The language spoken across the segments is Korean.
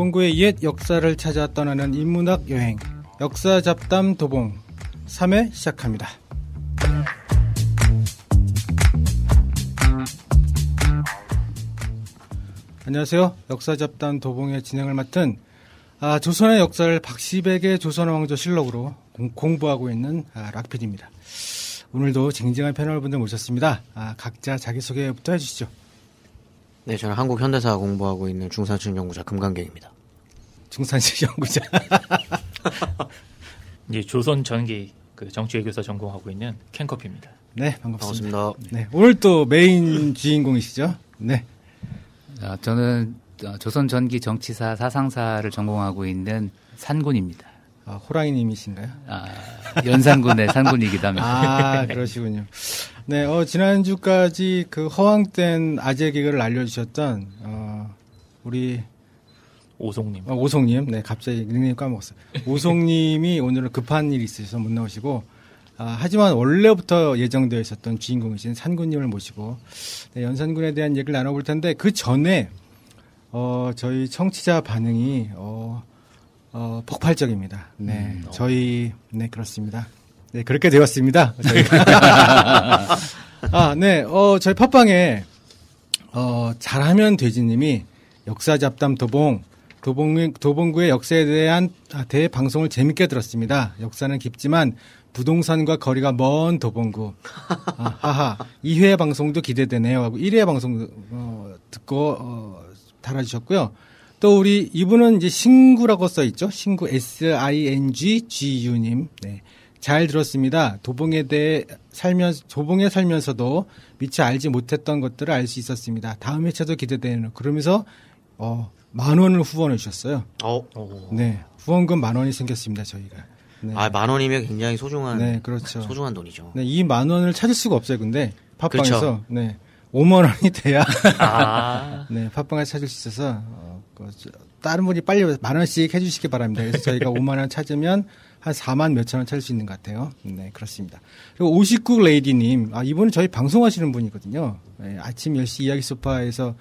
도봉구의 옛 역사를 찾아 떠나는 인문학 여행 역사 잡담 도봉 3회 시작합니다. 안녕하세요. 역사 잡담 도봉의 진행을 맡은 조선의 역사를 박시백의 조선왕조실록으로 공부하고 있는 락필입니다. 오늘도 쟁쟁한 패널분들 모셨습니다. 각자 자기소개부터 해주시죠. 네, 저는 한국 현대사 공부하고 있는 중산층 연구자 금강경입니다. 중산층 연구자. 이제 조선 전기 정치외교사 전공하고 있는 캔커피입니다. 네, 반갑습니다. 반갑습니다. 네, 오늘 또 메인 주인공이시죠? 네. 저는 조선 전기 정치사 사상사를 전공하고 있는 산군입니다. 호랑이님이신가요? 연산군의 산군이기도 합니다. 그러시군요. 네, 지난주까지 그 허황된 아재 개그를 알려주셨던, 우리. 오송님. 오송님. 네, 갑자기 닉네임 까먹었어요. 오송님이 오늘은 급한 일이 있으셔서 못 나오시고, 하지만 원래부터 예정되어 있었던 주인공이신 산군님을 모시고, 네, 연산군에 대한 얘기를 나눠볼 텐데, 그 전에, 저희 청취자 반응이, 폭발적입니다. 네, 네, 그렇습니다. 네, 그렇게 되었습니다. 저희가. 네, 저희 팟빵에, 잘하면 돼지님이 역사 잡담 도봉구의 역사에 대한 대방송을 재밌게 들었습니다. 역사는 깊지만 부동산과 거리가 먼 도봉구. 하하. 2회 방송도 기대되네요. 하고 1회 방송, 듣고, 달아주셨고요. 또 우리 이분은 이제 신구라고 써있죠. 신구 SINGGU님. 네. 잘 들었습니다. 도봉에 살면서도 미처 알지 못했던 것들을 알 수 있었습니다. 다음 회차도 기대되는. 그러면서 10,000원을 후원해 주셨어요. 네. 후원금 10,000원이 생겼습니다. 저희가. 네. 10,000원이면 굉장히 소중한. 네, 그렇죠. 소중한 돈이죠. 네, 이 10,000원을 찾을 수가 없어요. 근데 팟빵에서. 그렇죠. 네. 50,000원이 돼야. 네, 팟빵에 찾을 수 있어서, 다른 분이 빨리 10,000원씩 해주시기 바랍니다. 그래서 저희가 50,000원 찾으면 한 4만 몇천 원 찾을 수 있는 것 같아요. 네, 그렇습니다. 그리고 59 레이디님, 이분은 저희 방송하시는 분이거든요. 네, 아침 10시 이야기 소파에서,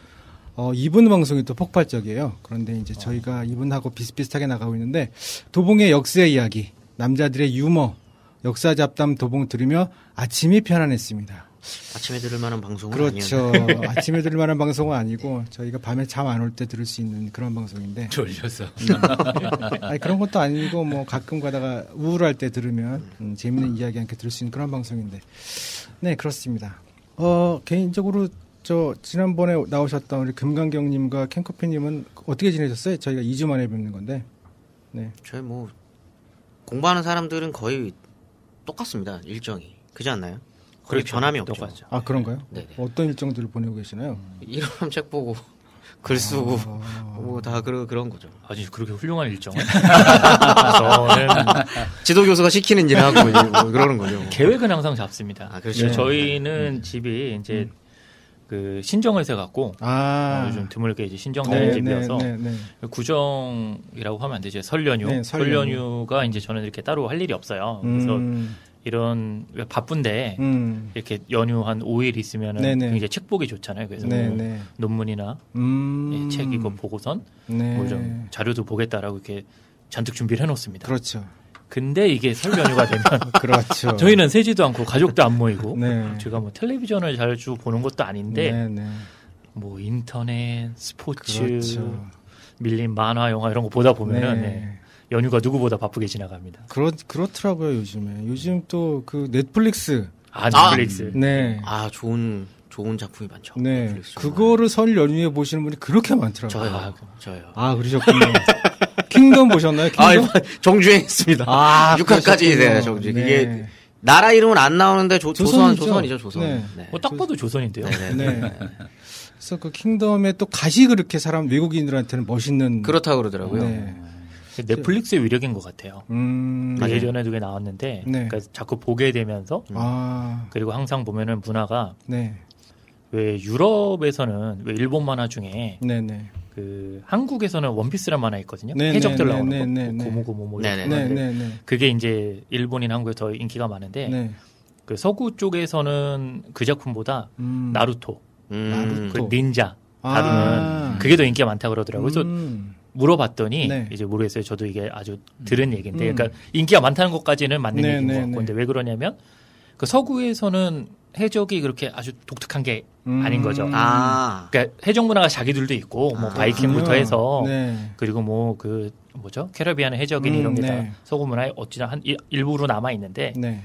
이분 방송이 또 폭발적이에요. 그런데 이제 저희가 이분하고 비슷비슷하게 나가고 있는데, 도봉의 역사 이야기, 남자들의 유머, 역사 잡담 도봉 들으며 아침이 편안했습니다. 아침에 들을 만한 방송은 그렇죠. 아침에 들을 만한 방송은 아니고 저희가 밤에 잠 안 올 때 들을 수 있는 그런 방송인데. 졸려서. 그런 것도 아니고 뭐 가끔 가다가 우울할 때 들으면 재밌는 이야기 함께 들을 수 있는 그런 방송인데. 네, 그렇습니다. 개인적으로 지난번에 나오셨던 우리 금강경님과 캔커피님은 어떻게 지내셨어요? 저희가 2주 만에 뵙는 건데. 네. 저희 공부하는 사람들은 거의 똑같습니다. 일정이. 그렇지 않나요? 거의 변함이 없죠. 똑같죠. 그런가요? 네네. 어떤 일정들을 보내고 계시나요? 일어나면 책 보고 글 쓰고 다 그런 거죠. 아주 그렇게 훌륭한 일정은? 저는 지도 교수가 시키는 일을 하고 그러는 거죠. 계획은 항상 잡습니다. 그렇죠. 네. 저희는 집이 이제 그 신정을세 갖고 요즘 드물게 이제 신정되는 집이어서 구정이라고 하면 안 되죠. 설 연휴. 네, 설 연휴가 이제 저는 이렇게 따로 할 일이 없어요. 그래서 이런 바쁜데 이렇게 연휴 한 5일 있으면은 굉장히 책 보기 좋잖아요. 그래서 논문이나 책 이거 보고선 뭐 좀 자료도 보겠다라고 이렇게 잔뜩 준비를 해놓습니다. 그렇죠. 근데 이게 설 연휴가 되면 그렇죠. 저희는 세지도 않고 가족도 안 모이고 제가 뭐 텔레비전을 자주 보는 것도 아닌데 뭐 인터넷, 스포츠, 그렇죠. 밀린 만화, 영화 이런 거 보다 보면은 연휴가 누구보다 바쁘게 지나갑니다. 그렇더라고요, 요즘에. 요즘 또 그 넷플릭스. 넷플릭스. 네. 좋은 작품이 많죠. 네. 넷플릭스 그거를 설 연휴에 보시는 분이 그렇게 많더라고요. 저요. 그러셨군요. 킹덤 보셨나요? 킹덤? 정주행했습니다. 6화까지 네, 정주. 그게 나라 이름은 안 나오는데 조선이죠, 조선. 네. 딱 봐도 조선인데요. 네. 그래서 그 킹덤에 또 가시 그렇게 외국인들한테는 멋있는. 그렇다고 그러더라고요. 네. 넷플릭스의 위력인 것 같아요. 예전에도 그게 나왔는데 그러니까 자꾸 보게 되면서 그리고 항상 보면은 문화가 왜 유럽에서는 왜 일본 만화 중에 그 한국에서는 원피스란 만화 있거든요. 해적들 나오는 거. 고무고무 그게 이제 일본인 한국에 더 인기가 많은데 그 서구 쪽에서는 그 작품보다 나루토, 그 닌자 다루는 그게 더 인기가 많다고 그러더라고요. 그래서 물어봤더니 네. 이제 모르겠어요. 저도 이게 아주 들은 얘기인데, 그러니까 인기가 많다는 것까지는 맞는 얘기인 것 같고, 근데 왜 그러냐면 그 서구에서는 해적이 그렇게 아주 독특한 게 아닌 거죠. 그러니까 해적 문화가 자기들도 있고, 뭐 바이킹부터 해서 네. 그리고 뭐 그 뭐죠? 캐리비안 해적인 이런 게 다 서구 문화에 어찌나 한 일부로 남아 있는데. 네.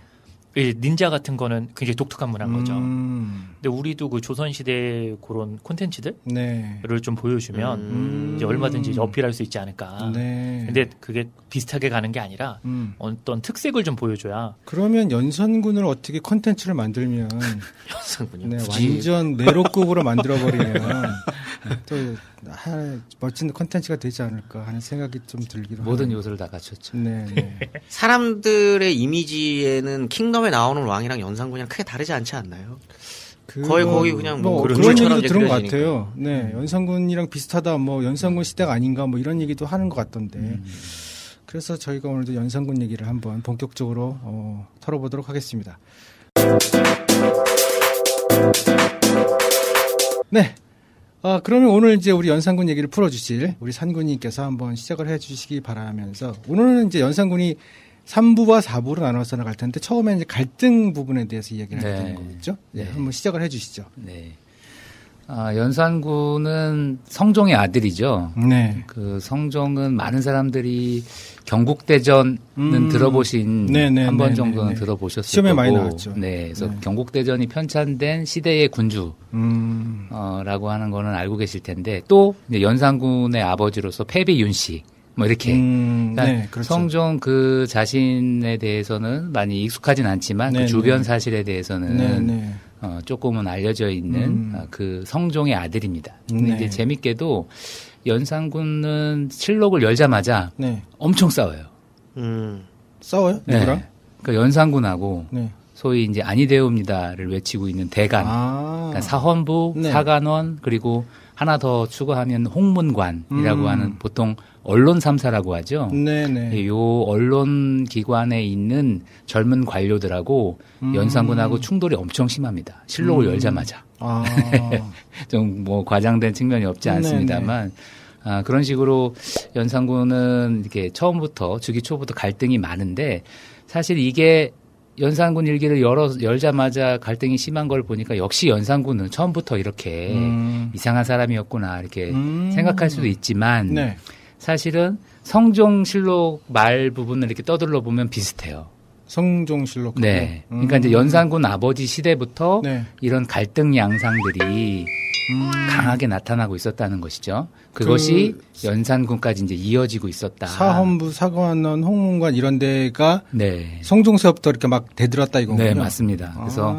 닌자 같은 거는 굉장히 독특한 문화인 거죠. 근데 우리도 그 조선시대 그런 콘텐츠들을 네. 좀 보여주면 이제 얼마든지 이제 어필할 수 있지 않을까. 네. 근데 그게 비슷하게 가는 게 아니라 어떤 특색을 좀 보여줘야. 그러면 연산군을 어떻게 콘텐츠를 만들면 연산군요? 네, 완전 내로급으로 만들어버리면 또 멋진 콘텐츠가 되지 않을까 하는 생각이 좀 들기도 모든 요소를 다 갖췄죠. 네, 네. 사람들의 이미지에는 킹덤에 나오는 왕이랑 연산군이랑 크게 다르지 않지 않나요? 거의 그냥 뭐 그런 얘기도 들은 것 같아요. 네, 연산군이랑 비슷하다, 뭐 연산군 시대가 아닌가, 뭐 이런 얘기도 하는 것 같던데. 그래서 저희가 오늘도 연산군 얘기를 한번 본격적으로 털어보도록 하겠습니다. 네. 그러면 오늘 이제 우리 연산군 얘기를 풀어주실 우리 산군님께서 한번 시작을 해주시기 바라면서, 오늘은 이제 연산군이 3부와 4부로 나눠서 나갈 텐데, 처음에 이제 갈등 부분에 대해서 이야기를 하게 되는 거겠죠? 네. 한번 시작을 해주시죠. 네. 연산군은 성종의 아들이죠. 네. 그 성종은 많은 사람들이 경국대전은 들어보신 한 번 정도는 들어보셨을 시험에 거고. 많이 나왔죠. 네. 그래서 경국대전이 편찬된 시대의 군주 라고 하는 거는 알고 계실 텐데, 또 이제 연산군의 아버지로서 패비윤씨 뭐 이렇게 그러니까 네, 그렇죠. 성종 그 자신에 대해서는 많이 익숙하진 않지만 그 주변 사실에 대해서는 조금은 알려져 있는 그 성종의 아들입니다. 근데 이제 재밌게도 연산군은 실록을 열자마자 엄청 싸워요. 싸워요? 누구랑? 네. 그러니까 연산군하고 소위 이제 아니되옵니다를 외치고 있는 대간, 그러니까 사헌부, 사간원, 그리고 하나 더 추가하면 홍문관이라고 하는, 보통 언론 3사라고 하죠. 네네. 요 언론 기관에 있는 젊은 관료들하고 연산군하고 충돌이 엄청 심합니다. 실록을 열자마자. 좀 뭐 과장된 측면이 없지 않습니다만, 그런 식으로 연산군은 이렇게 처음부터 주기 초부터 갈등이 많은데, 사실 이게 연산군 일기를 열자마자 갈등이 심한 걸 보니까 역시 연산군은 처음부터 이렇게 이상한 사람이었구나 이렇게 생각할 수도 있지만 사실은 성종실록 말 부분을 이렇게 떠들러 보면 비슷해요. 성종실록. 네. 그러니까 이제 연산군 아버지 시대부터 이런 갈등 양상들이 강하게 나타나고 있었다는 것이죠. 그것이 연산군까지 이제 이어지고 있었다. 사헌부, 사관원, 홍문관 이런 데가 성종서부터 이렇게 막 대들었다 이거군요. 네, 맞습니다. 그래서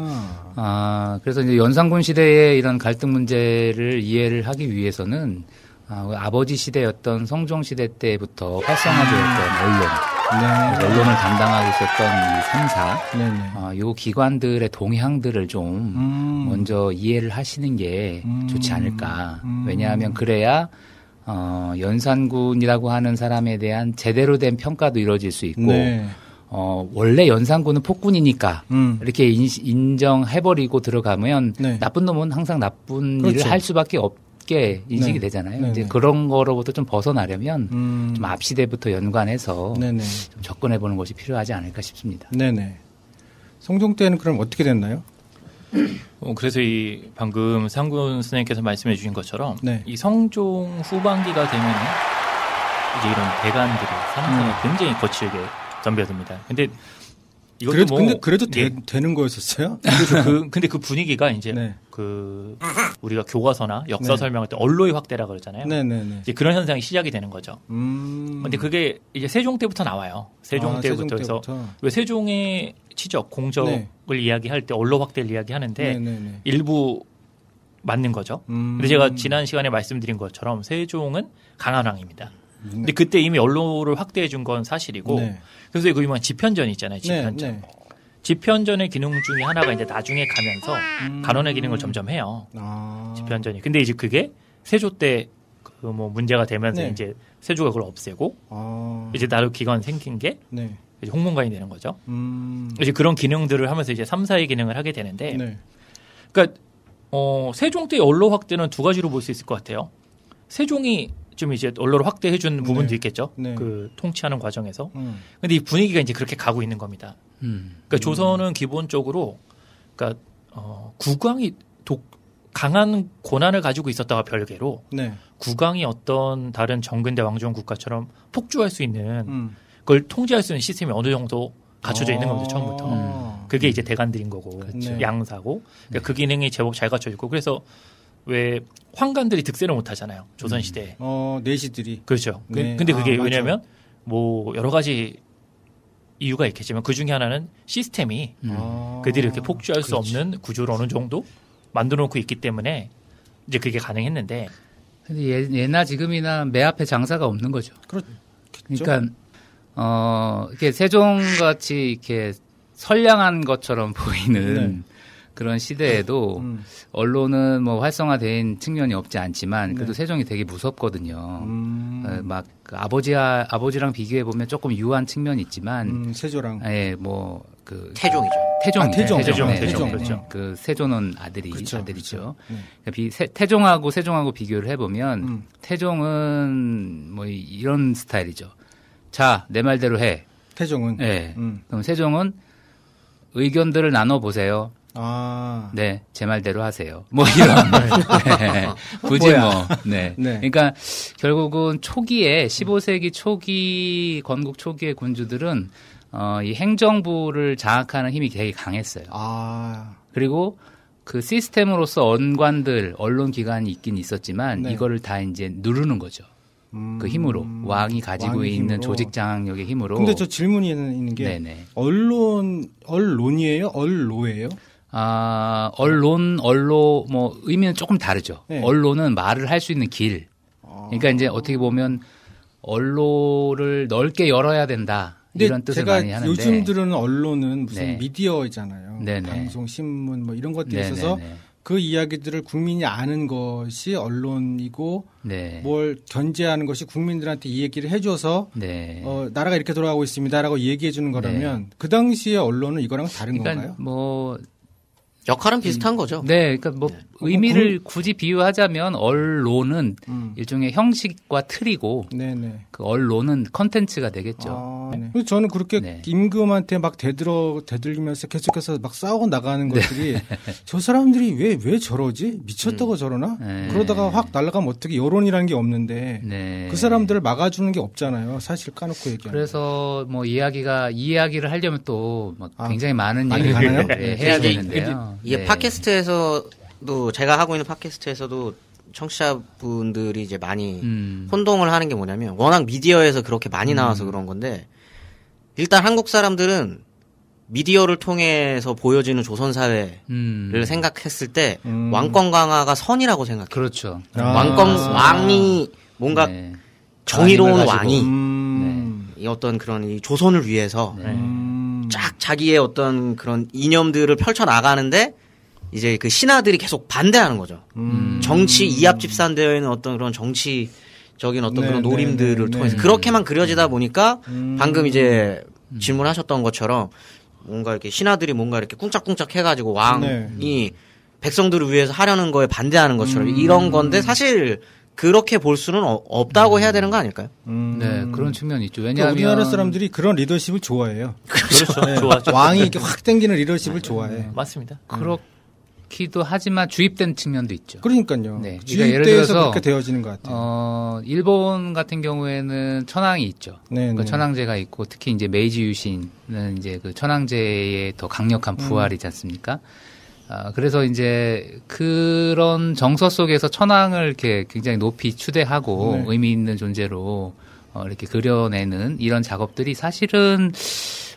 그래서 이제 연산군 시대의 이런 갈등 문제를 이해를 하기 위해서는 아버지 시대였던 성종 시대 때부터 활성화되었던 언론을 담당하고 있었던 이 3사, 요 기관들의 동향들을 좀 먼저 이해를 하시는 게 좋지 않을까. 왜냐하면 그래야 연산군이라고 하는 사람에 대한 제대로 된 평가도 이루어질 수 있고, 원래 연산군은 폭군이니까 이렇게 인정해버리고 들어가면 나쁜 놈은 항상 나쁜 일을 할 수밖에 없게 인식이 되잖아요. 이제 그런 거로부터 좀 벗어나려면 좀 앞시대부터 연관해서 좀 접근해보는 것이 필요하지 않을까 싶습니다. 네네. 성종 때는 그럼 어떻게 됐나요? 그래서 이 방금 상군 선생님께서 말씀해 주신 것처럼 이 성종 후반기가 되면 이제 이런 대관들이 상상이 굉장히 거칠게 덤벼듭니다. 근데 이것도 그래도 되는 거였었어요? 근데 그 분위기가 이제 그 우리가 교과서나 역사 설명할 때 언로의 확대라 그러잖아요. 이제 그런 현상이 시작이 되는 거죠. 근데 그게 이제 세종 때부터 나와요. 세종 때부터 해서 왜 세종의 치적, 공적을 이야기할 때 언로 확대를 이야기하는데 일부 맞는 거죠. 근데 제가 지난 시간에 말씀드린 것처럼 세종은 강한 왕입니다. 근데 그때 이미 언론을 확대해 준 건 사실이고, 그래서 그 유명한 집현전 있잖아요. 집현전. 집현전의 기능 중에 하나가 이제 나중에 가면서 간원의 기능을 점점 해요. 집현전이. 근데 이제 그게 세조 때 그 뭐 문제가 되면서 이제 세조가 그걸 없애고 이제 나름 기관 생긴 게 이제 홍문관이 되는 거죠. 이제 그런 기능들을 하면서 이제 3, 4의 기능을 하게 되는데, 그러니까 세종 때 언론 확대는 두 가지로 볼 수 있을 것 같아요. 세종이 좀 이제 언론을 확대해준 부분도 있겠죠. 그 통치하는 과정에서. 근데 이 분위기가 이제 그렇게 가고 있는 겁니다. 그러니까 조선은 기본적으로 그러니까 국왕이 강한 권한을 가지고 있었다가 별개로 국왕이 어떤 다른 정근대 왕조원 국가처럼 폭주할 수 있는 그걸 통제할 수 있는 시스템이 어느 정도 갖춰져 있는 겁니다. 처음부터. 그게 이제 대관들인 거고 양사고 그러니까 그 기능이 제법 잘 갖춰져 있고 그래서 왜 황관들이 득세를 못 하잖아요. 조선 시대에. 내시들이. 그렇죠. 근데 그게 왜냐면 뭐 여러 가지 이유가 있겠지만 그 중에 하나는 시스템이 그들이 이렇게 폭주할 수 없는 구조를 어느 정도 만들어 놓고 있기 때문에 이제 그게 가능했는데. 근데 예나 지금이나 매 앞에 장사가 없는 거죠. 그러니까 이렇게 세종같이 이렇게 선량한 것처럼 보이는 그런 시대에도 언론은 뭐 활성화된 측면이 없지 않지만 그래도 세종이 되게 무섭거든요. 막 아버지랑 비교해 보면 조금 유한 측면이 있지만 세조랑 뭐 그 태종이죠. 태종 그렇죠. 그 세조는 아들이죠. 그러니까 태종하고 비교를 해 보면 태종은 뭐 이런 스타일이죠. 자, 내 말대로 해. 태종은 그럼 세종은 의견들을 나눠 보세요. 네, 제 말대로 하세요. 뭐 이런. 굳이 뭐. 그러니까 결국은 초기에 15세기 초기 건국 초기의 군주들은 이 행정부를 장악하는 힘이 되게 강했어요. 그리고 그 시스템으로서 언관들, 언론 기관이 있긴 있었지만 이거를 다 이제 누르는 거죠. 그 힘으로 왕이 가지고 있는 힘으로. 조직 장악력의 힘으로. 근데 저 질문이 있는 게 언론이에요? 언로예요? 언로 뭐 의미는 조금 다르죠. 언론은 말을 할 수 있는 길. 그러니까 이제 어떻게 보면 언로를 넓게 열어야 된다. 이런 뜻을 많이 하는데 요즘 들은 언론은 무슨 미디어잖아요. 방송, 신문 뭐 이런 것들이 있어서 그 이야기들을 국민이 아는 것이 언론이고 뭘 견제하는 것이 국민들한테 이 얘기를 해줘서 나라가 이렇게 돌아가고 있습니다라고 얘기해 주는 거라면 그 당시에 언론은 이거랑 다른 건가요? 뭐 역할은 비슷한 거죠. 그러니까 뭐 의미를 굳이 비유하자면 언론은 일종의 형식과 틀이고 그 언론은 컨텐츠가 되겠죠. 그래서 저는 그렇게 임금한테 막 대들리면서 계속해서 막 싸우고 나가는 것들이 저 사람들이 왜 저러지? 미쳤다고 저러나? 그러다가 확 날아가면 어떻게 여론이라는 게 없는데 그 사람들을 막아주는 게 없잖아요. 사실 까놓고 얘기하면. 그래서 뭐 이 이야기를 하려면 또 막 굉장히 많은 얘기를 해야 되는데요. 이게 팟캐스트에서도 제가 하고 있는 팟캐스트에서도 청취자분들이 이제 많이 혼동을 하는 게 뭐냐면 워낙 미디어에서 그렇게 많이 나와서 그런 건데 일단 한국 사람들은 미디어를 통해서 보여지는 조선 사회를 생각했을 때 왕권 강화가 선이라고 생각해요. 그렇죠. 왕이 뭔가 정의로운 왕이 이 어떤 그런 이 조선을 위해서 쫙 자기의 어떤 그런 이념들을 펼쳐 나가는데 이제 그 신하들이 계속 반대하는 거죠. 정치 이합 집산되어 있는 어떤 그런 정치적인 어떤 그런 노림들을 통해서 그렇게만 그려지다 보니까 방금 이제 질문하셨던 것처럼 뭔가 이렇게 신하들이 뭔가 이렇게 꿍짝꿍짝 해가지고 왕이 백성들을 위해서 하려는 거에 반대하는 것처럼 이런 건데 사실 그렇게 볼 수는 없다고 해야 되는 거 아닐까요? 그런 측면이 있죠. 왜냐하면 우리나라 사람들이 그런 리더십을 좋아해요. 그렇죠. 좋아하죠. 왕이 이렇게 확 당기는 리더십을 좋아해. 맞습니다. 그렇기도 하지만 주입된 측면도 있죠. 그러니까요. 주입돼서 그렇게 되어지는 것 같아요. 일본 같은 경우에는 천황이 있죠. 그 천황제가 있고 특히 이제 메이지 유신은 이제 그 천황제의 더 강력한 부활이지 않습니까? 그래서 이제 그런 정서 속에서 천황을 이렇게 굉장히 높이 추대하고 의미 있는 존재로 이렇게 그려내는 이런 작업들이 사실은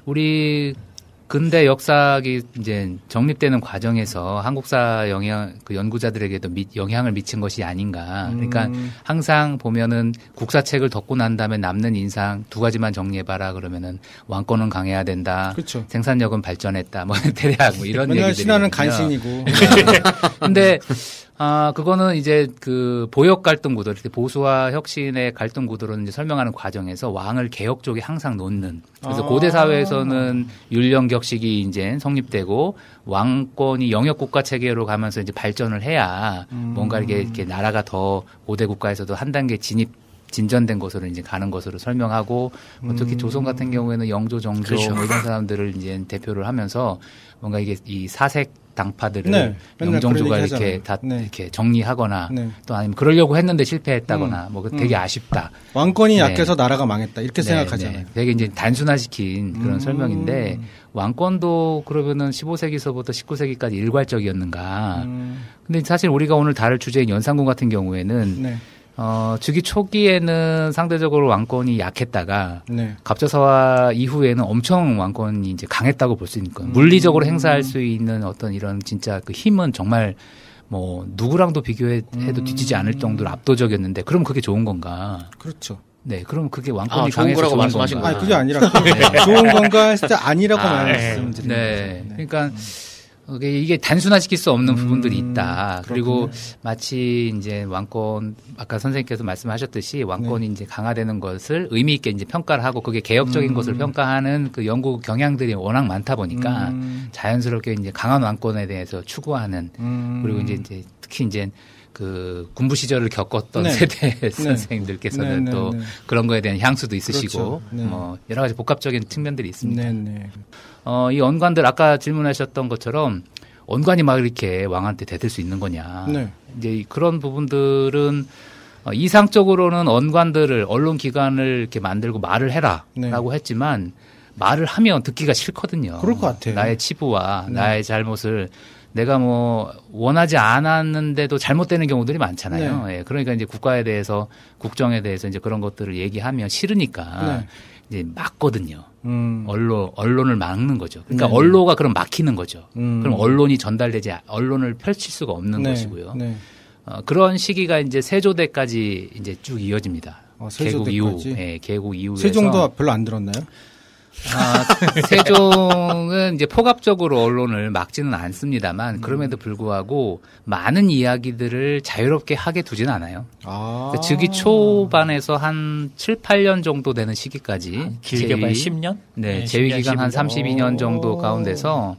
우리 근대 역사학이 이제 정립되는 과정에서 한국사 그 연구자들에게도 영향을 미친 것이 아닌가. 그러니까 항상 보면은 국사책을 덮고 난 다음에 남는 인상 두 가지만 정리해봐라 그러면은 왕권은 강해야 된다. 그렇죠. 생산력은 발전했다. 뭐 대략 뭐 이런 얘기들이. 신하는 간신이고. 근데 그거는 이제 그 보역 갈등 구도, 이렇게 보수와 혁신의 갈등 구도로 이제 설명하는 과정에서 왕을 개혁 쪽에 항상 놓는. 그래서 고대 사회에서는 율령격식이 이제 성립되고 왕권이 영역 국가 체계로 가면서 이제 발전을 해야 뭔가 이렇게 나라가 더 고대 국가에서도 한 단계 진전된 곳으로 이제 가는 것으로 설명하고 특히 조선 같은 경우에는 영조, 정조 그렇죠. 뭐 이런 사람들을 이제 대표를 하면서 뭔가 이게 이 사색 당파들을 영정조가 이렇게 다 이렇게 정리하거나 또 아니면 그러려고 했는데 실패했다거나 뭐 되게 아쉽다. 왕권이 약해서 나라가 망했다 이렇게 생각하잖아요. 되게 이제 단순화시킨 그런 설명인데 왕권도 그러면은 15세기서부터 19세기까지 일괄적이었는가. 근데 사실 우리가 오늘 다룰 주제인 연산군 같은 경우에는 즉위 초기에는 상대적으로 왕권이 약했다가 갑자사화 이후에는 엄청 왕권이 이제 강했다고 볼 수 있는 거예요. 물리적으로 행사할 수 있는 어떤 이런 진짜 그 힘은 정말 뭐 누구랑도 비교해도 뒤지지 않을 정도로 압도적이었는데 그럼 그게 좋은 건가? 그렇죠. 네, 그럼 그게 왕권이 강해서 좋은 말씀하신 건가? 아니, 그게 아니라 좋은 건가 했을 때 아니라고 말씀드립니다. 네, 그러니까. 이게 단순화시킬 수 없는 부분들이 있다. 그리고 마치 이제 왕권, 아까 선생님께서 말씀하셨듯이 왕권이 이제 강화되는 것을 의미 있게 이제 평가를 하고 그게 개혁적인 것을 평가하는 그 연구 경향들이 워낙 많다 보니까 자연스럽게 이제 강한 왕권에 대해서 추구하는 그리고 이제 특히 이제 그 군부 시절을 겪었던 세대 선생님들께서는 또 그런 거에 대한 향수도 있으시고 뭐 여러 가지 복합적인 측면들이 있습니다. 이 언관들 아까 질문하셨던 것처럼 언관이 막 이렇게 왕한테 대들 수 있는 거냐. 이제 그런 부분들은 이상적으로는 언관들을 언론기관을 이렇게 만들고 말을 해라라고 했지만 말을 하면 듣기가 싫거든요. 그럴 것 같아요. 나의 치부와 나의 잘못을 내가 뭐 원하지 않았는데도 잘못되는 경우들이 많잖아요. 예, 그러니까 이제 국가에 대해서 국정에 대해서 이제 그런 것들을 얘기하면 싫으니까 이제 막거든요. 언론을 막는 거죠. 그러니까 언론가 그럼 막히는 거죠. 그럼 언론이 언론을 펼칠 수가 없는 것이고요. 그런 시기가 이제 세조대까지 이제 쭉 이어집니다. 개국 이후, 개국 이후에서 세종도 별로 안 들었나요? 세종은 이제 포괄적으로 언론을 막지는 않습니다만 그럼에도 불구하고 많은 이야기들을 자유롭게 하게 두진 않아요. 그러니까 즉위 초반에서 한 7, 8년 정도 되는 시기까지 길게 봐야 10년? 네, 재위 기간 한 32년 정도 가운데서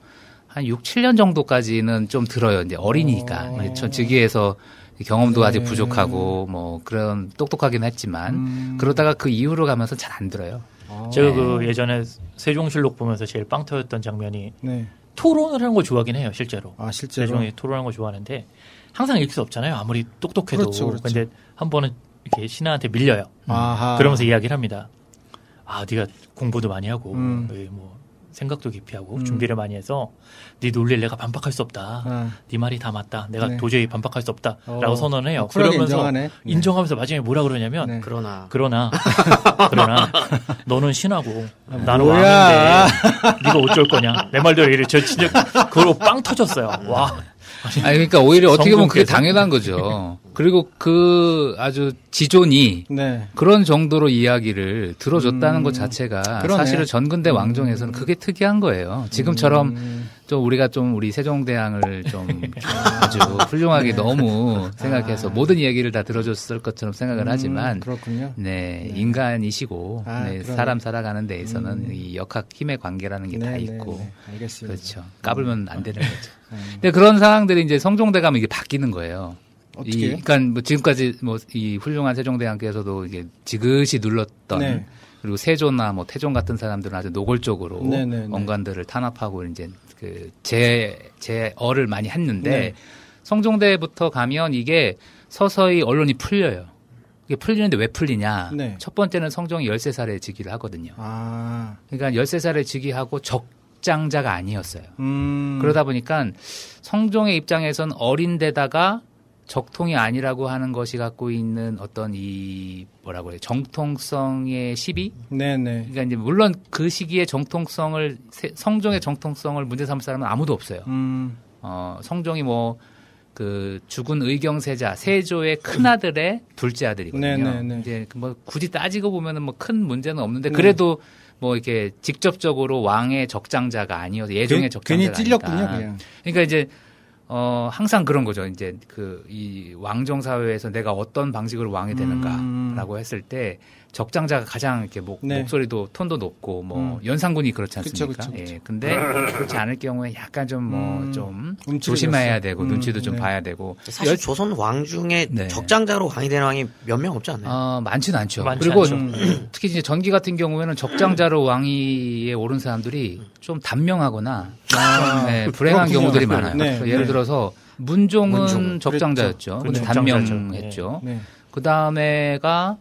한 6, 7년 정도까지는 좀 들어요. 이제 어리니까. 전 즉위에서 경험도 아직 부족하고 뭐 그런 똑똑하긴 했지만 그러다가 그 이후로 가면서 잘 안 들어요. 제가 그 예전에 세종실록 보면서 제일 빵 터졌던 장면이 토론을 하는 걸 좋아하긴 해요, 실제로. 실제로? 세종이 토론하는 걸 좋아하는데 항상 이길 수 없잖아요. 아무리 똑똑해도. 그렇죠. 근데 한 번은 이렇게 신하한테 밀려요. 그러면서 이야기를 합니다. 네가 공부도 많이 하고 뭐 생각도 깊이 하고 준비를 많이 해서 네 논리를 내가 반박할 수 없다. 네 말이 다 맞다. 내가 도저히 반박할 수 없다라고 선언해요. 그러면서 인정하면서 마지막에 뭐라 그러냐면 그러나 너는 신하고 나는 왕인데 네가 어쩔 거냐. 내 말대로 이래. 저 진짜 그걸로 빵 터졌어요. 와. 아니 그러니까 오히려 어떻게 보면 그게 당연한 거죠. 그리고 그 아주 지존이 그런 정도로 이야기를 들어줬다는 것 자체가 사실은 전근대 왕정에서는 그게 특이한 거예요. 지금처럼 좀 우리가 좀 우리 세종대왕을 좀 아주 훌륭하게 너무 생각해서 모든 이야기를 다 들어줬을 것처럼 생각을 하지만 그렇군요. 인간이시고 사람 살아가는 데에서는 이 역학 힘의 관계라는 게 다 있고 알겠습니다. 그렇죠. 까불면 안 되는 거죠. 근데 그런 상황들이 이제 성종대 가면 이게 바뀌는 거예요. 어떻게? 그러니까 뭐 지금까지 뭐 이 훌륭한 세종대왕께서도 이게 지그시 눌렀던 그리고 세조나 뭐 태종 같은 사람들은 아주 노골적으로 언관들을 탄압하고 이제 그 제어를 많이 했는데 성종대부터 가면 이게 서서히 언론이 풀려요. 이게 풀리는데 왜 풀리냐? 첫 번째는 성종이 13살에 즉위를 하거든요. 그러니까 13살에 즉위하고 적장자가 아니었어요. 그러다 보니까 성종의 입장에선 어린데다가 적통이 아니라고 하는 것이 갖고 있는 어떤 이 뭐라고 해요? 정통성의 시비? 그러니까 이제 물론 그 시기에 성종의 정통성을 문제 삼을 사람은 아무도 없어요. 성종이 뭐 그 죽은 의경세자 세조의 큰 아들의 둘째 아들이거든요. 이제 뭐 굳이 따지고 보면은 뭐 큰 문제는 없는데 그래도 뭐 이렇게 직접적으로 왕의 적장자가 아니어서 예종의 적장자가 괜히 찔렸군요. 그냥. 그러니까 이제 항상 그런 거죠. 이제 이 왕정 사회에서 내가 어떤 방식으로 왕이 되는가라고 했을 때 적장자가 가장 이렇게 목소리도 톤도 높고 연산군이 그렇지 않습니까? 그쵸. 예. 근데 그렇지 않을 경우에 약간 좀 좀 조심해야 되고 눈치도 좀 봐야 되고. 사실 조선 왕 중에 적장자로 왕이 되는 왕이 몇 명 없지 않나요? 많지는 않죠. 그리고 특히 이제 전기 같은 경우에는 적장자로 왕위에 오른 사람들이 좀 단명하거나 불행한 경우들이 많아요. 예를 들어서 문종은 적장자였죠. 근데 단명했죠. 그 다음에가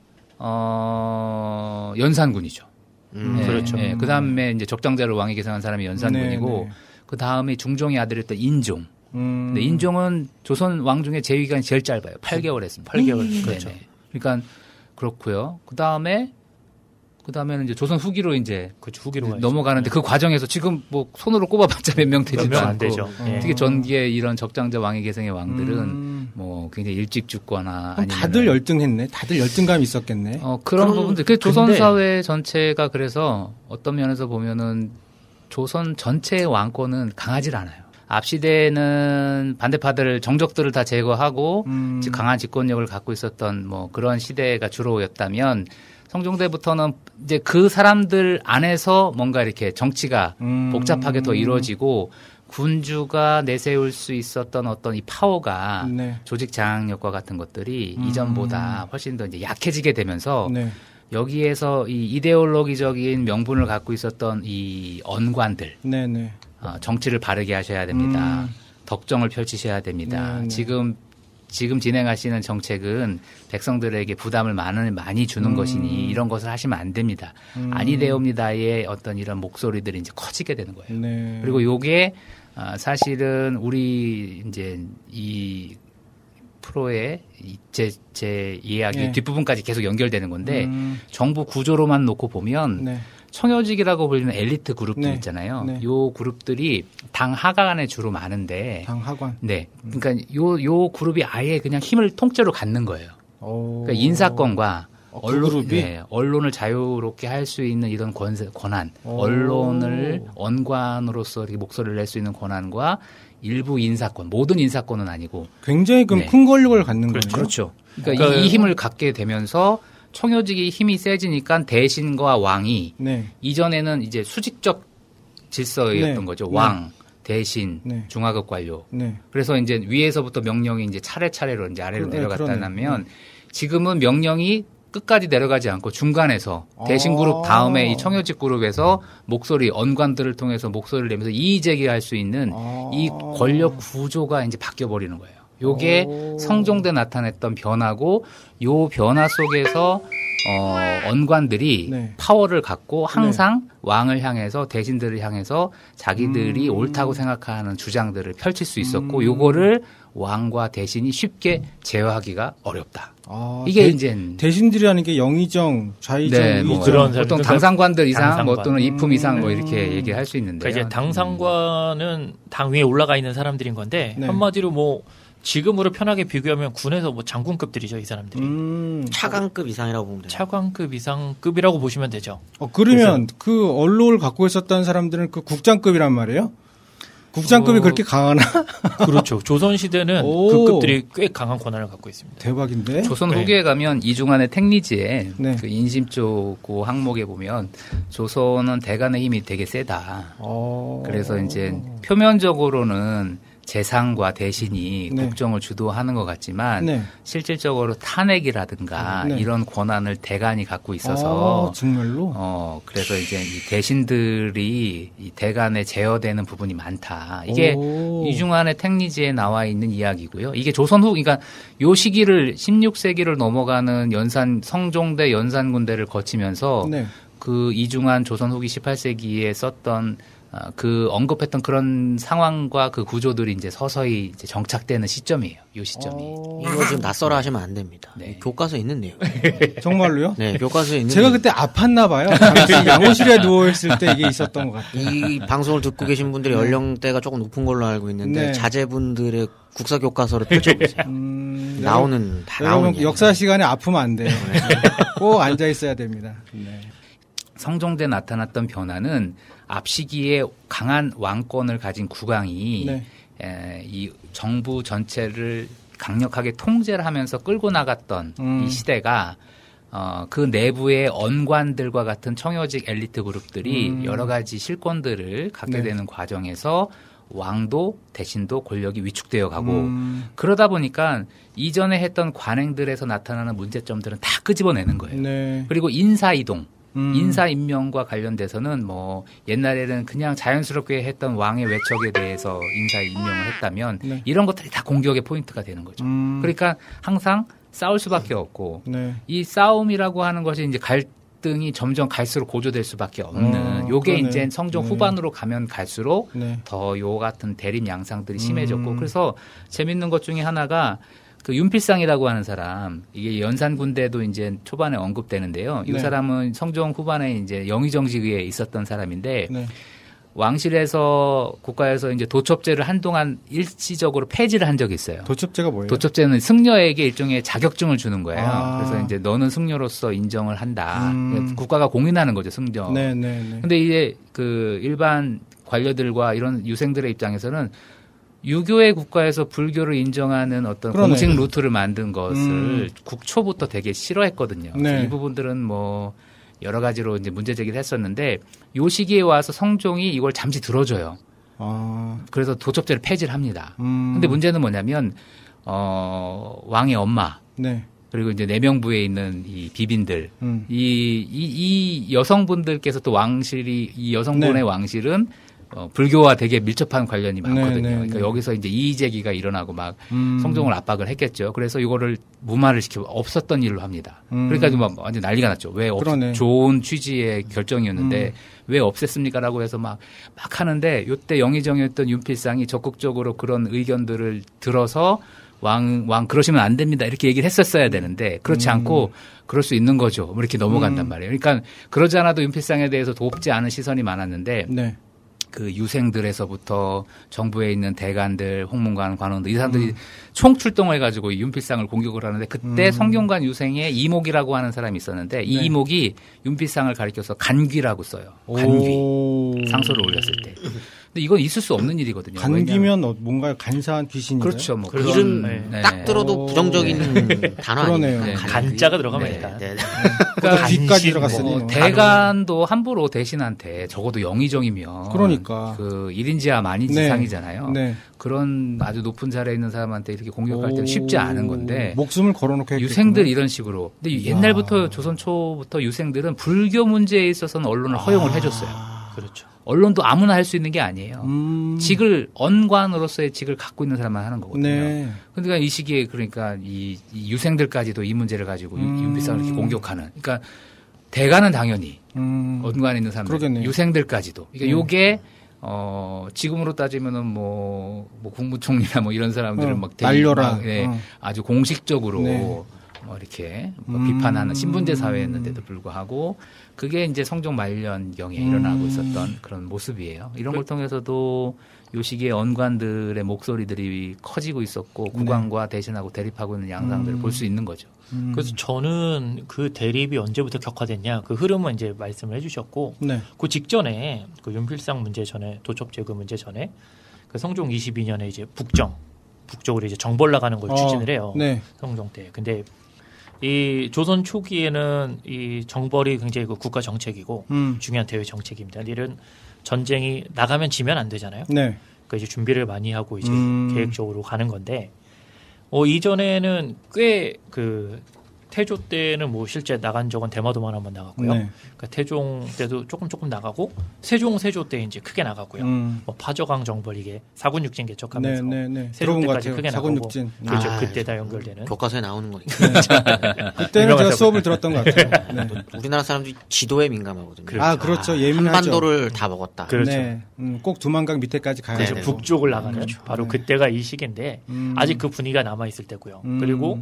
연산군이죠. 그렇죠. 그 다음에 이제 적장자로 왕위 계승한 사람이 연산군이고, 그 다음에 중종의 아들이었던 인종. 근데 인종은 조선 왕 중에 재위기간이 제일 짧아요. 8개월 했습니다. 8개월. 그렇죠. 그러니까 그렇고요. 그 다음에는 이제 조선 후기로 이제 후기로 넘어가는데 그 과정에서 지금 손으로 꼽아봤자 몇 명 되지도 않고, 안 되죠. 특히 전기의 이런 적장자 왕위 계승의 왕들은 굉장히 일찍 죽거나 아니면 다들 열등했네. 다들 열등감이 있었겠네. 그런 부분들. 그 조선 사회 전체가 그래서 어떤 면에서 보면은 조선 전체의 왕권은 강하질 않아요. 앞 시대에는 반대파들 정적들을 다 제거하고 강한 집권력을 갖고 있었던 그런 시대가 주로였다면, 성종대부터는 이제 그 사람들 안에서 뭔가 이렇게 정치가 복잡하게 더 이루어지고, 군주가 내세울 수 있었던 어떤 이 파워가 조직 장악력과 같은 것들이 이전보다 훨씬 더 이제 약해지게 되면서 여기에서 이 이데올로기적인 명분을 갖고 있었던 이 언관들, 정치를 바르게 하셔야 됩니다. 덕정을 펼치셔야 됩니다. 지금 진행하시는 정책은 백성들에게 부담을 많이 주는 것이니 이런 것을 하시면 안 됩니다. 아니되옵니다의 어떤 이런 목소리들이 이제 커지게 되는 거예요. 그리고 요게 사실은 우리 이제 이 프로의 제 이야기 뒷부분까지 계속 연결되는 건데, 정부 구조로만 놓고 보면 청요직이라고 불리는 엘리트 그룹들 있잖아요. 요 그룹들이 당 하관에 주로 많은데. 당 하관. 그러니까 요 그룹이 아예 그냥 힘을 통째로 갖는 거예요. 그러니까 인사권과 언론을 자유롭게 할 수 있는 이런 권한, 언론을 언관으로서 이렇게 목소리를 낼 수 있는 권한과 일부 인사권, 모든 인사권은 아니고 굉장히 큰 권력을 갖는 거죠. 그렇죠. 그러니까 이 힘을 갖게 되면서 청요직이 힘이 세지니까 대신과 왕이 이전에는 이제 수직적 질서였던 거죠. 왕, 대신, 중하급 관료. 그래서 이제 위에서부터 명령이 이제 차례차례로 이제 아래로 내려갔다면, 지금은 명령이 끝까지 내려가지 않고 중간에서 대신 그룹 다음에 이 청요직 그룹에서 목소리, 언관들을 통해서 목소리를 내면서 이의 제기할 수 있는 이 권력 구조가 이제 바뀌어 버리는 거예요. 요게 성종대 나타냈던 변화고, 요 변화 속에서 언관들이 파워를 갖고 항상 왕을 향해서, 대신들을 향해서 자기들이 옳다고 생각하는 주장들을 펼칠 수 있었고, 요거를 왕과 대신이 쉽게 제어하기가 어렵다. 이게 이제 대신들이라는 게 영의정, 좌의정, 그런 보통 당상관들 이상, 또는 이품 이상 이렇게 얘기할 수 있는데요. 그러니까 이제 당상관은 당 위에 올라가 있는 사람들인 건데, 한마디로 지금으로 편하게 비교하면 군에서 장군급들이죠, 이 사람들이. 차관급 이상이라고 보면 돼요. 차관급 이상급이라고 보시면 되죠. 그러면 그 언론을 갖고 있었던 사람들은 그 국장급이란 말이에요? 국장급이 그렇게 강하나? 그렇죠. 조선시대는 그 급들이 꽤 강한 권한을 갖고 있습니다. 대박인데? 조선 후기에 가면 이중환의 택리지에 그 인심조 그 항목에 보면 조선은 대간의 힘이 되게 세다. 그래서 이제 표면적으로는 재상과 대신이 국정을 주도하는 것 같지만 실질적으로 탄핵이라든가 이런 권한을 대간이 갖고 있어서 정말로? 그래서 이제 이 대신들이 이 대간에 제어되는 부분이 많다. 이게 이중환의 택리지에 나와 있는 이야기고요. 이게 조선 후, 그러니까 요 시기를 16세기를 넘어가는 성종대 연산군대를 거치면서 그 이중환 조선 후기 18세기에 썼던 그 언급했던 그런 상황과 그 구조들이 이제 서서히 이제 정착되는 시점이에요. 이 시점이. 이거 좀 낯설어 하시면 안 됩니다. 교과서에 있는 내용. 정말로요? 네, 교과서에 있는. 제가 그때 아팠나 봐요. 잠시 양호실에 누워 있을 때 이게 있었던 것 같아요. 이 방송을 듣고 계신 분들이 연령대가 조금 높은 걸로 알고 있는데 자제분들의 국사 교과서를 펼쳐보세요. 나오는 다 나오는. 역사 시간에 아프면 안 돼요. 꼭 앉아 있어야 됩니다. 성종대 나타났던 변화는 앞 시기에 강한 왕권을 가진 국왕이 이 정부 전체를 강력하게 통제를 하면서 끌고 나갔던 이 시대가 그 내부의 언관들과 같은 청요직 엘리트 그룹들이 여러 가지 실권들을 갖게 되는 과정에서 왕도 대신도 권력이 위축되어 가고 그러다 보니까 이전에 했던 관행들에서 나타나는 문제점들은 다 끄집어내는 거예요. 네. 그리고 인사 이동, 인사 임명과 관련돼서는 뭐 옛날에는 그냥 자연스럽게 했던 왕의 외척에 대해서 인사 임명을 했다면 네. 이런 것들이 다 공격의 포인트가 되는 거죠. 그러니까 항상 싸울 수밖에 없고 네. 이 싸움이라고 하는 것이 이제 갈등이 점점 갈수록 고조될 수밖에 없는 요게 그러네. 이제 성종 네. 후반으로 가면 갈수록 네. 더 요 같은 대립 양상들이 심해졌고 그래서 재밌는 것 중에 하나가 그 윤필상이라고 하는 사람 이게 연산군대도 이제 초반에 언급되는데요. 이 네. 사람은 성종 후반에 이제 영의정직에 있었던 사람인데 네. 왕실에서 국가에서 이제 도첩제를 한동안 일시적으로 폐지를 한 적이 있어요. 도첩제가 뭐예요? 도첩제는 승려에게 일종의 자격증을 주는 거예요. 그래서 이제 너는 승려로서 인정을 한다. 국가가 공인하는 거죠, 승려. 네네네. 근데 이제 그 일반 관료들과 이런 유생들의 입장에서는 유교의 국가에서 불교를 인정하는 어떤 그러네. 공식 루트를 만든 것을 국초부터 되게 싫어했거든요. 네. 이 부분들은 뭐 여러 가지로 이제 문제 제기를 했었는데 요 시기에 와서 성종이 이걸 잠시 들어줘요. 그래서 도첩제를 폐지를 합니다. 근데 문제는 뭐냐면 왕의 엄마 네. 그리고 이제 내명부에 있는 이 비빈들 이 여성분들께서 또 왕실이 이 여성분의 네. 왕실은 불교와 되게 밀접한 관련이 많거든요. 네, 네, 그러니까 네. 여기서 이제 이의제기가 일어나고 막 성종을 압박을 했겠죠. 그래서 이거를 무마를 시키고 없었던 일로 합니다. 그러니까 막 완전 난리가 났죠. 왜 좋은 취지의 결정이었는데 왜 없앴습니까라고 해서 막 하는데 이때 영의정이었던 윤필상이 적극적으로 그런 의견들을 들어서 왕 그러시면 안 됩니다. 이렇게 얘기를 했었어야 되는데 그렇지 않고 그럴 수 있는 거죠. 뭐 이렇게 넘어간단 말이에요. 그러니까 그러지 않아도 윤필상에 대해서 돕지 않은 시선이 많았는데 네. 그 유생들에서부터 정부에 있는 대관들, 홍문관, 관원들 이 사람들이 총출동을 해가지고 윤필상을 공격을 하는데 그때 성균관 유생에 이목이라고 하는 사람이 있었는데 이 네. 이목이 윤필상을 가리켜서 간귀라고 써요. 간귀. 상소를 올렸을 때. 근데 이건 있을 수 없는 일이거든요. 간귀면 뭔가 간사한 귀신인가요? 그렇죠. 뭐 이름 네. 딱 들어도 부정적인 단어 아니에요. 네. 간자가 들어가면 일단. 네. 그러니까 귀까지 들어갔으니. 뭐 대관도 함부로 대신한테 적어도 영의정이면 그러니까 그 1인지하 만인지상이잖아요. 네. 그런 아주 높은 자리에 있는 사람한테 이렇게 공격할 때는 쉽지 않은 건데 목숨을 걸어놓게 유생들 이런 식으로. 근데 옛날부터 조선 초부터 유생들은 불교 문제에 있어서는 언론을 허용을 해줬어요. 그렇죠. 언론도 아무나 할 수 있는 게 아니에요. 직을 언관으로서의 직을 갖고 있는 사람만 하는 거거든요. 네. 그러니까 이 시기에 그러니까 이 유생들까지도 이 문제를 가지고 윤필상을 이렇게 공격하는. 그러니까 대가는 당연히 언관에 있는 사람들, 그러겠네요. 유생들까지도. 그러니까 요게 지금으로 따지면은 뭐 국무총리나 뭐 이런 사람들을 막 날려라. 네, 아주 공식적으로. 네. 뭐 이렇게 비판하는 신분제 사회였는데도 불구하고 그게 이제 성종 말년경에 일어나고 있었던 그런 모습이에요. 이런 걸 통해서도 요 시기에 언관들의 목소리들이 커지고 있었고 국왕과 대신하고 대립하고 있는 양상들을 볼 수 있는 거죠. 그래서 저는 그 대립이 언제부터 격화됐냐 그 흐름은 이제 말씀을 해주셨고 네. 그 직전에 그 윤필상 문제 전에 도첩제 그 문제 전에 그 성종 22년에 이제 북쪽으로 이제 정벌 나가는 걸 추진을 해요. 네. 성종 때. 근데 이 조선 초기에는 이 정벌이 굉장히 그 국가 정책이고 중요한 대외 정책입니다. 이런 전쟁이 나가면 지면 안 되잖아요. 네. 그러니까 이제 준비를 많이 하고 이제 계획적으로 가는 건데, 이전에는 꽤 그 태조 때는 뭐 실제 나간 적은 대마도만 한번 나갔고요. 네. 그러니까 태종 때도 조금 나가고 세조 때 이제 크게 나가고요. 뭐 파저강 정벌 이게 사군육진 개척하면서 세조 때까지 크게 나가고 그렇죠. 그때 다 연결되는 교과서에 나오는 거니까. 네. 그때는 제가 수업을 들었던 것 같아요. 네. 우리나라 사람들이 지도에 민감하거든요. 그렇죠. 그렇죠. 예민하죠. 한반도를 다 먹었다. 그렇죠. 네. 꼭 두만강 밑에까지 가야 돼요. 북쪽을 나가는 그렇죠. 바로 그때가 이 시기인데 아직 그 분위기가 남아 있을 때고요. 그리고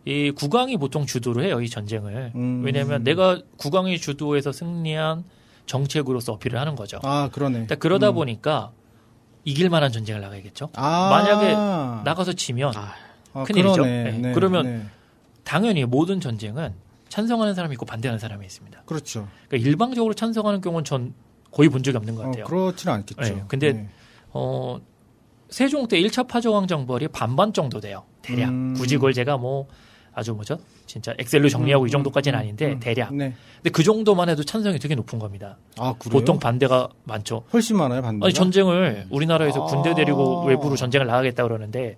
이 국왕이 보통 주도를 해요, 이 전쟁을. 왜냐하면 내가 국왕이 주도해서 승리한 정책으로서 어필을 하는 거죠. 아, 그러네. 그러다 보니까 이길 만한 전쟁을 나가야겠죠. 만약에 나가서 지면 큰일이죠. 네. 그러면 당연히 모든 전쟁은 찬성하는 사람이 있고 반대하는 사람이 있습니다. 그렇죠. 그러니까 일방적으로 찬성하는 경우는 전 거의 본 적이 없는 것 같아요. 그렇지는 않겠죠. 네. 근데 세종 때 1차 파저강 정벌이 반반 정도 돼요. 대략. 굳이 그걸 제가 뭐 아주 진짜 엑셀로 정리하고 이 정도까지는 아닌데 대략. 네. 근데 그 정도만 해도 찬성이 되게 높은 겁니다. 아, 그래요? 보통 반대가 많죠. 훨씬 많아요, 반대가? 아니, 전쟁을 우리나라에서 군대 데리고 외부로 전쟁을 나가겠다 그러는데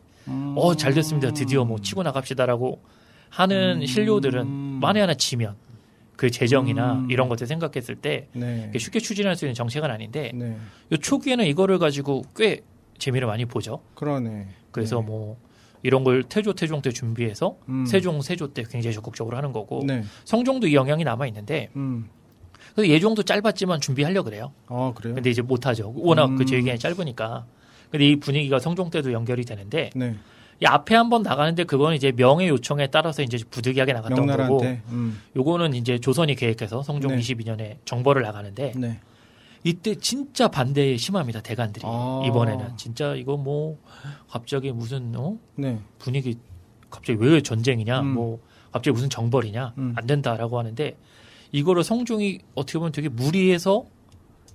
잘 됐습니다. 드디어 치고 나갑시다라고 하는 신료들은 만에 하나 지면 그 재정이나 이런 것들 생각했을 때 네. 쉽게 추진할 수 있는 정책은 아닌데 네. 요 초기에는 이거를 가지고 꽤 재미를 많이 보죠. 그러네. 그래서 네. 이런 걸 태조 때 준비해서 세조 때 굉장히 적극적으로 하는 거고 네. 성종도 이 영향이 남아 있는데 그래서 예종도 짧았지만 준비하려 그래요. 아, 그래요? 근데 이제 못 하죠. 워낙 그 재기간이 짧으니까. 근데 이 분위기가 성종 때도 연결이 되는데 네. 이 앞에 한번 나가는데 그건 이제 명의 요청에 따라서 이제 부득이하게 나갔던 명나라한테? 거고 요거는 이제 조선이 계획해서 성종 네. 22년에 정벌을 나가는데 네. 이때 진짜 반대에 심합니다. 대관들이. 이번에는 진짜 이거 갑자기 무슨 네. 분위기 갑자기 왜 전쟁이냐 갑자기 무슨 정벌이냐 안 된다라고 하는데 이거를 성종이 어떻게 보면 되게 무리해서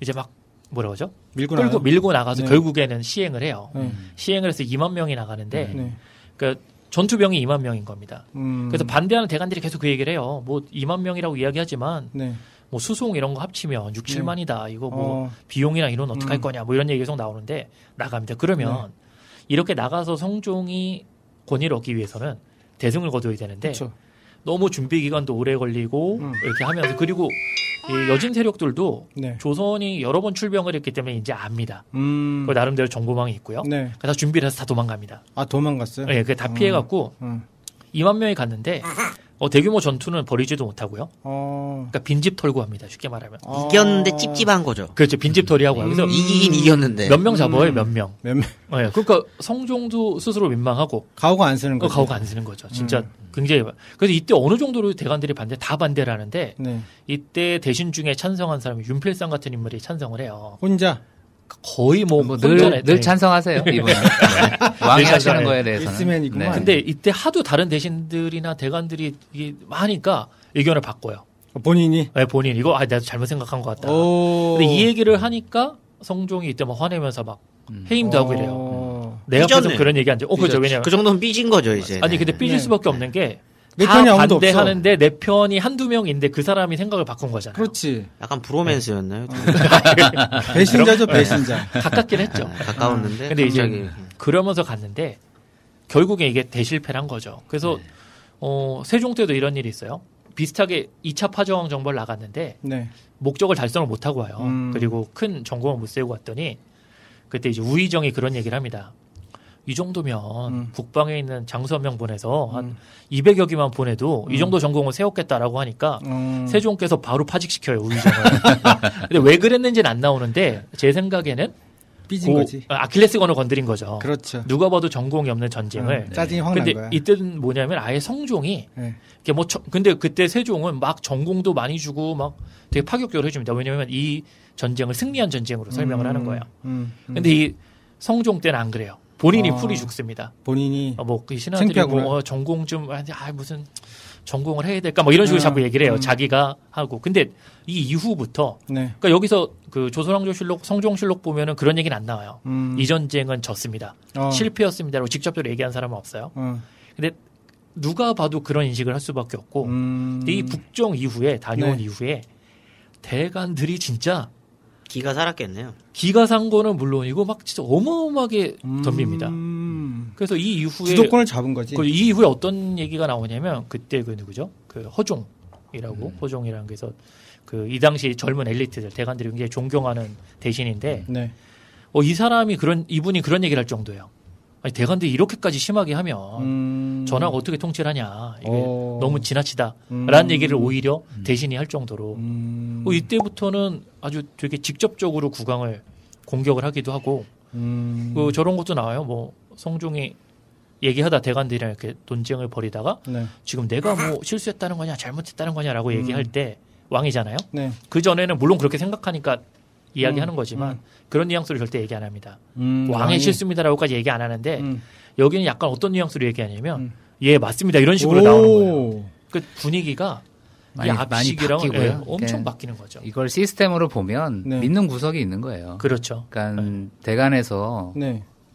이제 막 뭐라 그러죠? 밀고 나가서 네. 결국에는 시행을 해요. 시행을 해서 2만 명이 나가는데 네. 그러니까 전투병이 2만 명인 겁니다. 그래서 반대하는 대관들이 계속 그 얘기를 해요. 2만 명이라고 이야기하지만 네. 수송 이런 거 합치면 6, 7만이다. 이거 비용이랑 이런 어떻게 할 거냐. 이런 얘기 계속 나오는데 나갑니다. 그러면 이렇게 나가서 성종이 권위를 얻기 위해서는 대승을 거둬야 되는데 그쵸. 너무 준비 기간도 오래 걸리고 이렇게 하면서 그리고 이 여진 세력들도 네. 조선이 여러 번 출병을 했기 때문에 이제 압니다. 그 나름대로 정보망이 있고요. 네. 그래서 준비를 해서 다 도망갑니다. 아, 도망갔어요? 네, 그게 다 피해갖고 2만 명이 갔는데 대규모 전투는 벌이지도 못하고요. 그러니까 빈집 털고 합니다. 쉽게 말하면. 이겼는데 찝찝한 거죠. 그렇죠. 빈집 털이하고. 그래서 이기긴 이겼는데. 몇 명 잡아요. 몇 명. 몇 명. 네, 그러니까 성종도 스스로 민망하고. 가오가 안 쓰는 거죠. 가오가 안 쓰는 거죠. 진짜 굉장히. 그래서 이때 어느 정도로 대관들이 다 반대를 하는데 네. 이때 대신 중에 찬성한 사람이 윤필상 같은 인물이 찬성을 해요. 혼자. 거의 늘 찬성하세요. 이분. 왕이 하시는 거에 대해서는. 있으면이구만. 근데 이때 하도 다른 대신들이나 대관들이 하니까 의견을 바꿔요. 본인이? 네, 본인. 이거 내가 잘못 생각한 것 같다. 근데 이 얘기를 하니까 성종이 이때 화내면서 막 해임도 하고 이래요. 내 앞에서 그런 얘기 한 적. 그죠. 왜냐면 그 정도는 삐진 거죠, 이제. 아니 근데 삐질 수밖에 없는 게 내 다 편이 아무도 반대하는데 내 편이 한두 명인데 그 사람이 생각을 바꾼 거잖아요. 그렇지. 약간 브로맨스였나요? 배신자죠, 배신자. 가깝긴 했죠. 가까웠는데. 근데 갑자기. 이제 그러면서 갔는데 결국에 이게 대실패를 한 거죠. 그래서 세종 때도 이런 일이 있어요. 비슷하게 2차 파저왕 정벌 나갔는데 네. 목적을 달성을 못하고 와요. 그리고 큰 전공을 못 세우고 왔더니 그때 이제 우의정이 그런 얘기를 합니다. 이 정도면 국방에 있는 장수 한 명 보내서 한 200여 기만 보내도 이 정도 전공을 세웠겠다라고 하니까 세종께서 바로 파직시켜요, 우의정을. 근데 왜 그랬는지는 안 나오는데 제 생각에는 삐진 거지. 아킬레스건을 건드린 거죠. 그렇죠. 누가 봐도 전공이 없는 전쟁을. 짜증이 확 난 거야. 근데 이때는 뭐냐면 아예 성종이 근데 그때 세종은 막 전공도 많이 주고 막 되게 파격적으로 해줍니다. 왜냐하면 이 전쟁을 승리한 전쟁으로 설명을 하는 거예요. 근데 이 성종 때는 안 그래요. 본인이 풀이 죽습니다. 본인이 그 신하들이 전공 좀 무슨 전공을 해야 될까 이런 식으로 자꾸 얘기를 해요. 자기가 하고. 근데 이 이후부터 그러니까 여기서 그 조선왕조실록, 성종실록 보면은 그런 얘기는 안 나와요. 이 전쟁은 졌습니다. 실패였습니다라고 직접적으로 얘기한 사람은 없어요. 근데 누가 봐도 그런 인식을 할 수밖에 없고 이 북정 이후에 다녀온 이후에 대관들이 진짜 기가 살았겠네요. 기가 산 거는 물론이고 막 진짜 어마어마하게 덤빕니다. 그래서 이 이후에 주도권을 잡은 거지. 이 이후에 어떤 얘기가 나오냐면 그때 그 누구죠? 그 허종이라고 허종이라는 게서 그 이 당시 젊은 엘리트들 대관들이 굉장히 존경하는 대신인데 이 사람이 이분이 그런 얘기를 할 정도예요. 아니 대관들이 이렇게까지 심하게 하면 전하가 어떻게 통치를 하냐 이게 너무 지나치다라는 얘기를 오히려 대신이 할 정도로 이때부터는 아주 되게 직접적으로 국왕을 공격을 하기도 하고 저런 것도 나와요. 성종이 얘기하다 대관들이랑 이렇게 논쟁을 벌이다가 지금 내가 실수했다는 거냐 잘못했다는 거냐라고 얘기할 때 왕이잖아요. 그 전에는 물론 그렇게 생각하니까 이야기하는 거지만 그런 뉘앙스로 절대 얘기 안 합니다. 왕의 실수입니다라고까지 얘기 안 하는데 여기는 약간 어떤 뉘앙스로 얘기하냐면 예 맞습니다 이런 식으로 나오는 거예요. 그 분위기가 많이 바뀌고요. 엄청 바뀌는 거죠. 이걸 시스템으로 보면 믿는 구석이 있는 거예요. 그렇죠. 그러니까 대관에서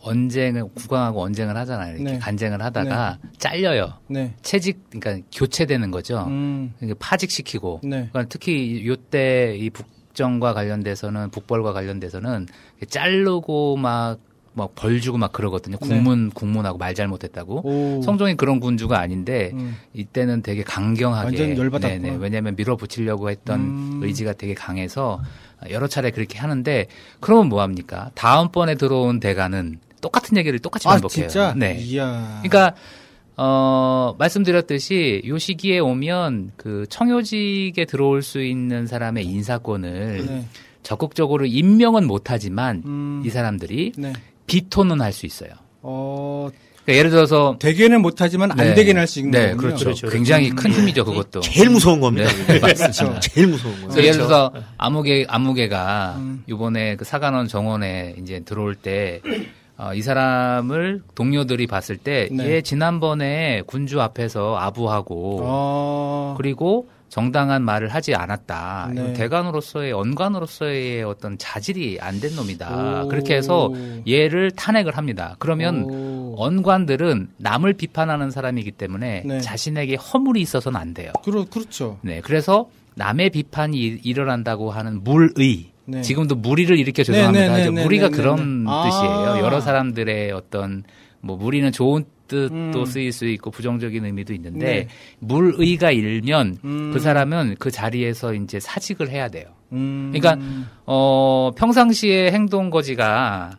국왕하고 언쟁을 하잖아요. 이렇게 간쟁을 하다가 잘려요. 그러니까 교체되는 거죠. 파직시키고. 그러니까 특히 요때 이 북정과 관련돼서는 북벌과 관련돼서는 자르고 막 벌 주고 막 그러거든요. 국문하고 말 잘못했다고. 성종이 그런 군주가 아닌데 이때는 되게 강경하게. 완전 열받았구나. 왜냐하면 밀어붙이려고 했던 의지가 되게 강해서 여러 차례 그렇게 하는데 그러면 뭐 합니까? 다음번에 들어온 대가는 똑같은 얘기를 똑같이 반복해요. 진짜? 네. 이야. 그러니까 말씀드렸듯이 요 시기에 오면 그 청요직에 들어올 수 있는 사람의 인사권을 적극적으로 임명은 못하지만 이 사람들이 비토는 할 수 있어요. 그러니까 예를 들어서 되게는 못하지만 안 되게는 할 수 있는 거군요. 그렇죠. 굉장히 큰 힘이죠, 그것도. 제일 무서운 겁니다. 맞습니다. 제일 무서운 거예요. 예를 들어서 아무개가 이번에 그 사간원 정원에 이제 들어올 때 이 사람을 동료들이 봤을 때 얘 지난번에 군주 앞에서 아부하고 그리고 정당한 말을 하지 않았다. 대관으로서의 언관으로서의 어떤 자질이 안 된 놈이다. 그렇게 해서 얘를 탄핵을 합니다. 그러면 언관들은 남을 비판하는 사람이기 때문에 자신에게 허물이 있어서는 안 돼요. 그렇죠. 그래서 남의 비판이 일어난다고 하는 물의. 지금도 무리를 일으켜 죄송합니다. 무리가 그런 뜻이에요. 여러 사람들의 어떤 무리는 좋은 뜻도 쓰일 수 있고 부정적인 의미도 있는데 물의가 일면 그 사람은 그 자리에서 이제 사직을 해야 돼요. 그러니까 평상시에 행동 거지가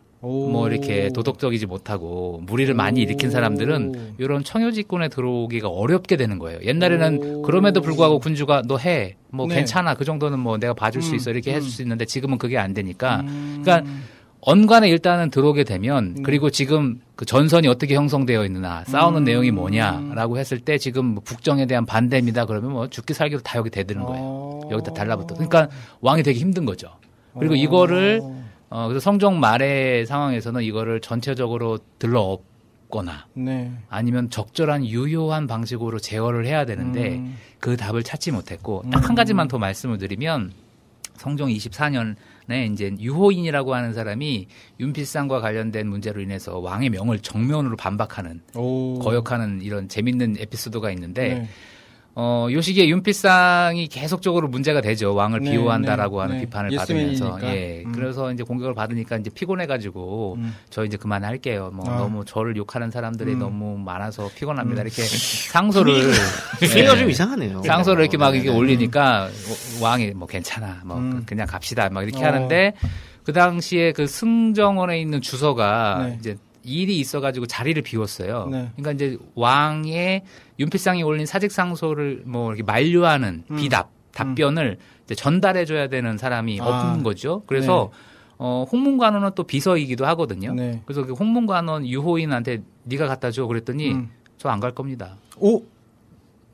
이렇게 도덕적이지 못하고 무리를 많이 일으킨 사람들은 이런 청요직군에 들어오기가 어렵게 되는 거예요. 옛날에는 그럼에도 불구하고 군주가 너 해. 괜찮아. 그 정도는 내가 봐줄 수 있어. 이렇게 해줄 수 있는데 지금은 그게 안 되니까. 그러니까 언관에 일단은 들어오게 되면 그리고 지금 그 전선이 어떻게 형성되어 있느냐 싸우는 내용이 뭐냐라고 했을 때 지금 북정에 대한 반대입니다. 그러면 죽기 살기로 다 여기 대드는 거예요. 여기다 달라붙어. 그러니까 왕이 되게 힘든 거죠. 그리고 이거를 그래서 성종 말의 상황에서는 이거를 전체적으로 들러엎거나 아니면 적절한 유효한 방식으로 제어를 해야 되는데 그 답을 찾지 못했고 딱 한 가지만 더 말씀을 드리면 성종 24년에 이제 유호인이라고 하는 사람이 윤필상과 관련된 문제로 인해서 왕의 명을 정면으로 반박하는 거역하는 이런 재밌는 에피소드가 있는데 요 시기에 윤필상이 계속적으로 문제가 되죠. 왕을 비호한다라고 하는 비판을 받으면서. 그래서 이제 공격을 받으니까 이제 피곤해가지고 저 이제 그만할게요. 너무 저를 욕하는 사람들이 너무 많아서 피곤합니다. 이렇게 상소를. 분위기가 좀 이상하네요. 상소를 이렇게 막 이렇게 올리니까 왕이 괜찮아. 그냥 갑시다. 막 이렇게 하는데 그 당시에 그 승정원에 있는 주서가 이제 일이 있어가지고 자리를 비웠어요. 그러니까 이제 왕의 윤필상이 올린 사직상소를 이렇게 만류하는 답변을 이제 전달해줘야 되는 사람이 없는 거죠. 그래서 홍문관원은 또 비서이기도 하거든요. 그래서 그 홍문관원 유호인한테 네가 갖다 줘 그랬더니 저 안 갈 겁니다.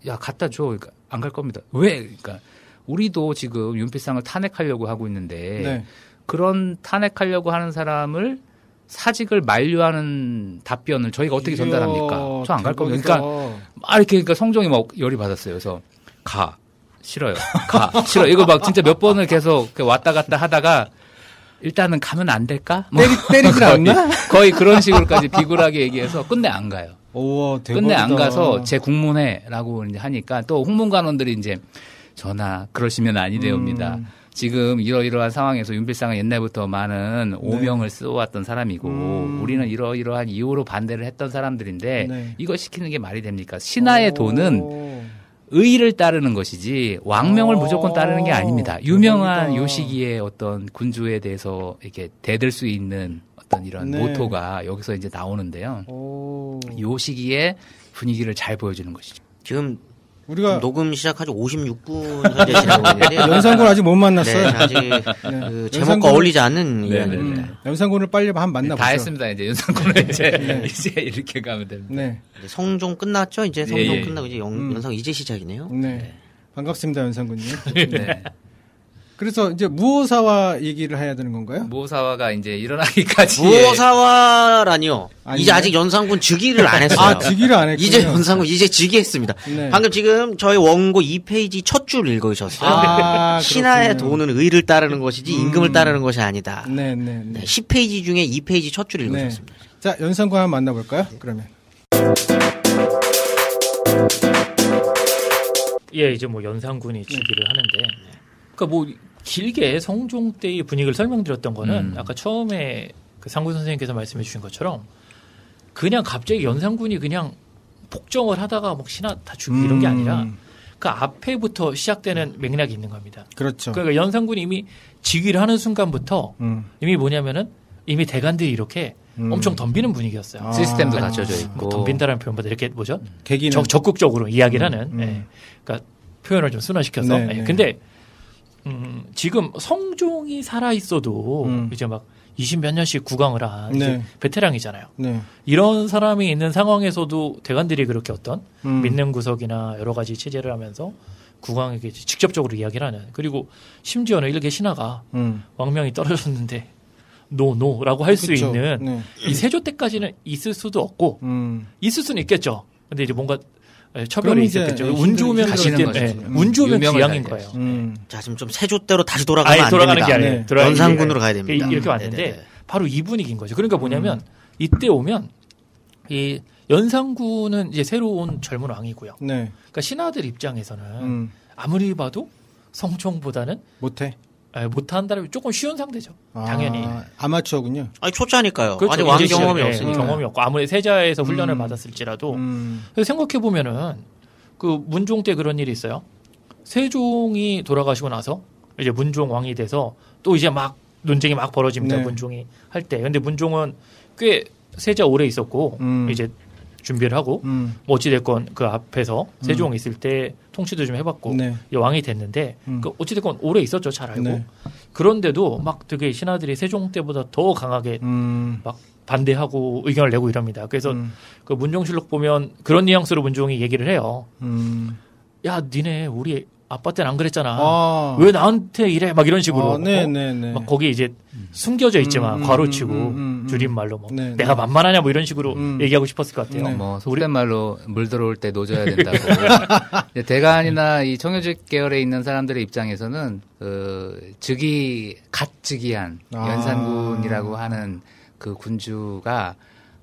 야 갖다 줘. 그러니까 안 갈 겁니다. 왜? 그러니까 우리도 지금 윤필상을 탄핵하려고 하고 있는데 그런 탄핵하려고 하는 사람을 사직을 만류하는 답변을 저희가 어떻게 전달합니까? 저 안 갈 겁니다. 그러니까 성종이 열이 받았어요. 그래서 가 싫어요. 가 싫어. 이거 진짜 몇 번을 계속 왔다 갔다 하다가 일단은 가면 안 될까? 때리질 않나? 거의 그런 식으로까지 비굴하게 얘기해서 끝내 안 가요. 끝내 안 가서 제 국문회라고 이제 하니까 또 홍문관원들이 이제 전하 그러시면 아니 되옵니다. 지금 이러이러한 상황에서 윤필상은 옛날부터 많은 오명을 써왔던 사람이고 우리는 이러이러한 이유로 반대를 했던 사람들인데 이거 시키는 게 말이 됩니까? 신하의 돈은 의를 따르는 것이지 왕명을 무조건 따르는 게 아닙니다. 유명한 요 시기에 어떤 군주에 대해서 이렇게 대들 수 있는 어떤 이런 모토가 여기서 이제 나오는데요. 요 시기에 분위기를 잘 보여주는 것이죠. 지금 우리가 녹음 시작하지 56분 현재 지나고 있는데 연산군 아직 못 만났어요. 아직 그 제목과 어울리지 않는 이야기입니다. 연산군을 빨리 한번 만나보죠. 다 했습니다. 이제 연산군을 이제 이렇게 가면 됩니다. 성종 끝났죠. 이제 성종 끝나고 이제 연상 이제 시작이네요. 반갑습니다, 연산군님. 그래서 이제 무오사와 얘기를 해야 되는 건가요? 무오사화가 이제 일어나기까지. 무오사화라니요. 이제 아직 연산군 즉위를 안 했어요. 즉위를 안 했군요. 이제 연산군 이제 즉위했습니다. 방금 지금 저희 원고 2페이지 첫 줄 읽으셨어요. 신하의 돈은 의를 따르는 것이지 임금을 따르는 것이 아니다. 10페이지 중에 2페이지 첫 줄 읽으셨습니다. 자, 연산군 한번 만나볼까요? 그러면. 예, 이제 뭐 연산군이 즉위를 하는데, 그러니까 뭐 길게 성종 때의 분위기를 설명드렸던 거는 아까 처음에 그 상구 선생님께서 말씀해 주신 것처럼 그냥 갑자기 연산군이 그냥 폭정을 하다가 막 신하 다 죽이고 이런 게 아니라 그 앞에부터 시작되는 맥락이 있는 겁니다. 그렇죠. 그러니까 연산군이 이미 즉위를 하는 순간부터 이미 뭐냐면은 이미 대관들이 이렇게 엄청 덤비는 분위기였어요. 시스템도 갖춰져 있고. 뭐 덤빈다라는 표현보다 이렇게 뭐죠? 계기는 적극적으로 이야기를 하는. 예. 그러니까 표현을 좀 순화시켜서. 네, 예. 네. 근데 지금 성종이 살아 있어도 이제 막 20몇 년씩 국왕을 한 이제 베테랑이잖아요. 네. 이런 사람이 있는 상황에서도 대관들이 그렇게 어떤 믿는 구석이나 여러 가지 체제를 하면서 국왕에게 직접적으로 이야기를 하는. 그리고 심지어는 일개 신하가 왕명이 떨어졌는데 노라고 할 수 있는 이 세조 때까지는 있을 수도 없고 있을 수는 있겠죠. 근데 이제 뭔가 처벌이 있었겠죠. 운 좋으면 운 좋으면 귀양인 거예요. 자, 지금 좀 세조대로 다시 돌아가면 안 돌아가는 됩니다. 게 아니에요. 연산군으로 가야 됩니다. 이렇게 왔는데 바로 이 분위기인 거죠. 그러니까 뭐냐면 이때 오면 이 연산군은 이제 새로운 젊은 왕이고요. 네. 그러니까 신하들 입장에서는 아무리 봐도 성종보다는 못한다면 조금 쉬운 상대죠. 당연히. 아마추어군요. 아니, 초짜니까요. 그렇죠. 아직 왕 경험이 없으니까. 경험이 없고 아무리 세자에서 훈련을 받았을지라도. 그래서 생각해 보면은 그 문종 때 그런 일이 있어요. 세종이 돌아가시고 나서 이제 문종 왕이 돼서 또 이제 막 논쟁이 막 벌어집니다. 네. 문종이 할 때. 근데 문종은 꽤 세자 오래 있었고 이제 준비를 하고 뭐 어찌됐건 그 앞에서 세종 있을 때 통치도 좀 해봤고 왕이 됐는데 그 어찌됐건 오래 있었죠. 잘 알고. 그런데도 막 되게 신하들이 세종 때보다 더 강하게 막 반대하고 의견을 내고 이럽니다. 그래서 그 문종실록 보면 그런 뉘앙스로 문종이 얘기를 해요. 야, 니네 우리 아빠 때는 안 그랬잖아. 왜 나한테 이래? 막 이런 식으로. 막 거기 이제 숨겨져 있지만 괄호치고 줄임말로 뭐 내가 만만하냐 뭐 이런 식으로 얘기하고 싶었을 것 같아요. 뭐 속된 말로 물 들어올 때 노져야 된다고. 대간이나 이 청요직 계열에 있는 사람들의 입장에서는 그 갓 즉위한 연산군이라고 하는 그 군주가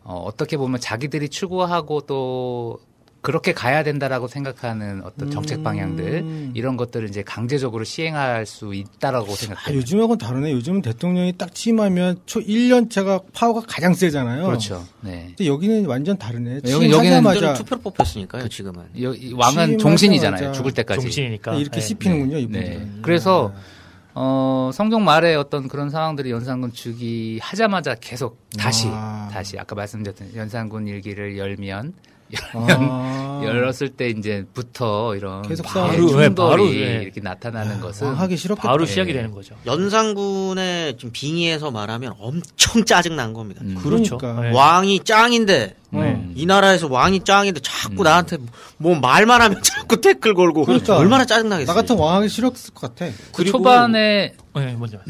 어떻게 보면 자기들이 추구하고 또 그렇게 가야 된다라고 생각하는 어떤 정책 방향들 이런 것들을 이제 강제적으로 시행할 수 있다라고 생각해요. 요즘하고는 다르네. 요즘은 대통령이 딱 취임하면 초 1년차가 파워가 가장 세잖아요. 그렇죠. 네. 근데 여기는 완전 다르네. 여기는 투표를 뽑혔으니까요. 지금은. 왕은 종신이잖아요. 죽을 때까지. 종신이니까. 이렇게 씹히는군요. 이분들은. 네. 그래서 성종 말에 어떤 그런 상황들이 연산군 즉위하자마자 계속 다시 아까 말씀드렸던 연산군 일기를 열면 열었을 때 이제부터 이런 계속 충돌이 이렇게 나타나는 것은 하기 싫었겠다. 바로 시작이 되는 거죠. 연산군의 좀 빙의해서 말하면 엄청 짜증 난 겁니다. 그렇죠. 왕이 짱인데 이 나라에서 왕이 짱인데 자꾸 나한테 뭐 말만 하면 자꾸 태클 걸고 그러니까. 얼마나 짜증 나겠어요. 나 같은 왕하기 싫었을 것 같아. 그리고 초반에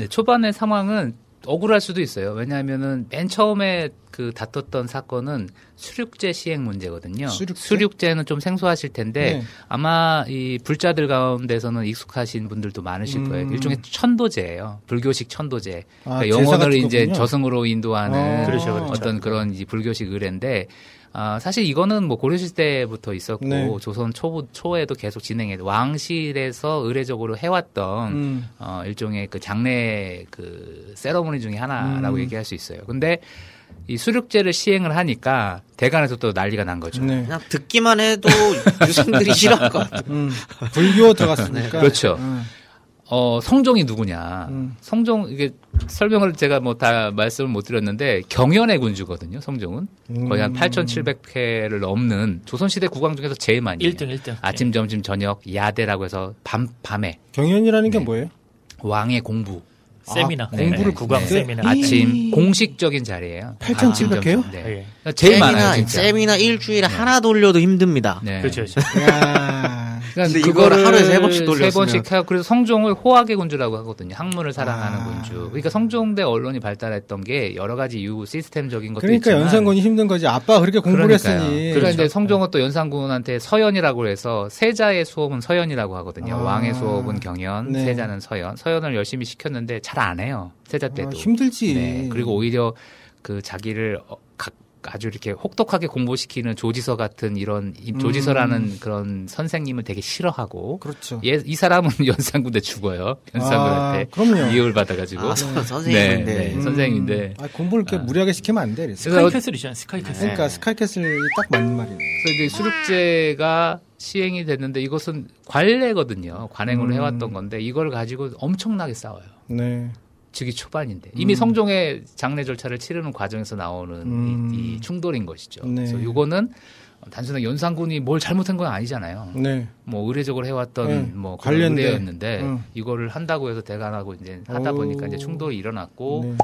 초반의 상황은 억울할 수도 있어요. 왜냐하면은 맨 처음에 그 다퉜던 사건은 수륙제 시행 문제거든요. 수륙제는 좀 생소하실 텐데 아마 이 불자들 가운데서는 익숙하신 분들도 많으실 거예요. 일종의 천도제예요. 불교식 천도제. 그러니까 영혼을 이제 저승으로 인도하는 그렇죠. 어떤 그런 이제 불교식 의례인데 사실 이거는 뭐 고려시대부터 있었고 조선 초에도 계속 진행해 왕실에서 의례적으로 해왔던 일종의 그 장례 그 세러머니 중에 하나라고 얘기할 수 있어요. 근데 이 수륙제를 시행을 하니까 대간에서 또 난리가 난 거죠. 그냥 듣기만 해도 유생들이 싫어할 것 같아요. 불교 들어갔으니까. 그렇죠. 성종이 누구냐. 성종, 이게 설명을 제가 뭐 다 말씀을 못 드렸는데 경연의 군주거든요, 성종은. 거의 한 8,700회를 넘는 조선시대 국왕 중에서 제일 많이. 1등. 아침, 점심, 저녁, 야대라고 해서 밤에. 경연이라는 게 뭐예요? 왕의 공부. 세미나. 공부를 국왕 세미나. 아침 공식적인 자리예요. 8,700회요? 네. 제일 많아요. 진짜. 세미나 일주일에 하나 돌려도 힘듭니다. 네. 그렇죠. 근데 그거를 하루에 3번씩 돌렸으면 3번씩 하고 그래서 성종을 호학의 군주라고 하거든요. 학문을 사랑하는 군주. 그러니까 성종대 언론이 발달했던 게 여러 가지 이유 시스템적인 것도 그러니까 있지만 연산군이 힘든 거지. 아빠가 그렇게 공부를 했으니. 그러니까 이제 성종은 또 연산군한테 서연이라고 해서 세자의 수업은 서연이라고 하거든요. 왕의 수업은 경연, 세자는 서연. 서연을 열심히 시켰는데 잘 안 해요. 세자 때도. 힘들지. 네. 그리고 오히려 그 자기를 아주 이렇게 혹독하게 공부시키는 조지서 같은 이런 조지서라는 그런 선생님을 되게 싫어하고 그렇죠. 이 사람은 연산군대 죽어요. 연산군한테 그럼요. 미움을 받아가지고 선생님인데 네, 선생님인데 공부를 이렇게 무리하게 시키면 안 돼. 스카이캐슬이잖아요. 스카이캐슬. 그러니까 스카이캐슬이 딱 맞는 말이에요. 그래서 이제 수륙제가 시행이 됐는데 이것은 관례거든요. 관행으로 해왔던 건데 이걸 가지고 엄청나게 싸워요. 네. 즉위 초반인데 이미 성종의 장례 절차를 치르는 과정에서 나오는 이 충돌인 것이죠. 네. 그래서 이거는 단순히 연산군이 뭘 잘못한 건 아니잖아요. 네. 뭐 의례적으로 해왔던 뭐 관련된 의례였는데 이거를 한다고 해서 대간하고 이제 하다 보니까 이제 충돌이 일어났고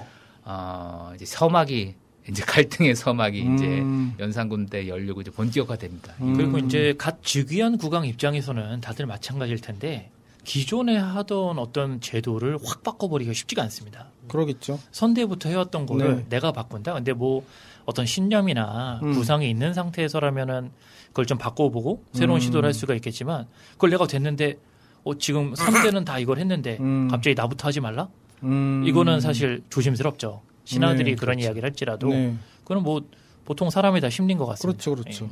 이제 서막이 이제 갈등의 서막이 이제 연산군 때 열리고 이제 본격화됩니다. 그리고 이제 갓 즉위한 국왕 입장에서는 다들 마찬가지일 텐데. 기존에 하던 어떤 제도를 확 바꿔버리기가 쉽지가 않습니다. 그러겠죠. 선대부터 해왔던 거를 내가 바꾼다? 근데 뭐 어떤 신념이나 구상이 있는 상태에서라면은 그걸 좀 바꿔보고 새로운 시도를 할 수가 있겠지만 그걸 내가 됐는데 지금 3대는 다 이걸 했는데 갑자기 나부터 하지 말라? 이거는 사실 조심스럽죠. 신하들이 그런 그렇죠. 이야기를 할지라도 그건 뭐 보통 사람이 다 심리인 것 같습니다. 그렇죠.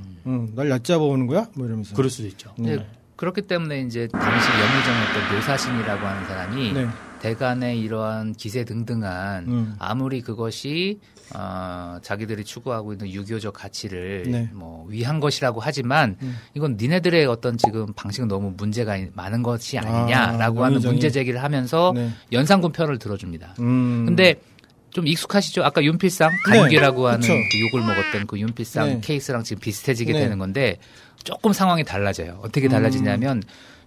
날 얕잡아 오는 거야? 뭐 이러면서. 그럴 수도 있죠. 그렇기 때문에 이제 당시 염의정이었던 노사신이라고 하는 사람이 대간의 이러한 기세등등한 아무리 그것이 자기들이 추구하고 있는 유교적 가치를 뭐 위한 것이라고 하지만 이건 니네들의 어떤 지금 방식은 너무 문제가 많은 것이 아니냐라고 하는 문제 제기를 하면서 연산군 편을 들어줍니다. 근데 좀 익숙하시죠? 아까 윤필상 간귀라고 하는 그 욕을 먹었던 그 윤필상 케이스랑 지금 비슷해지게 되는 건데 조금 상황이 달라져요. 어떻게 달라지냐면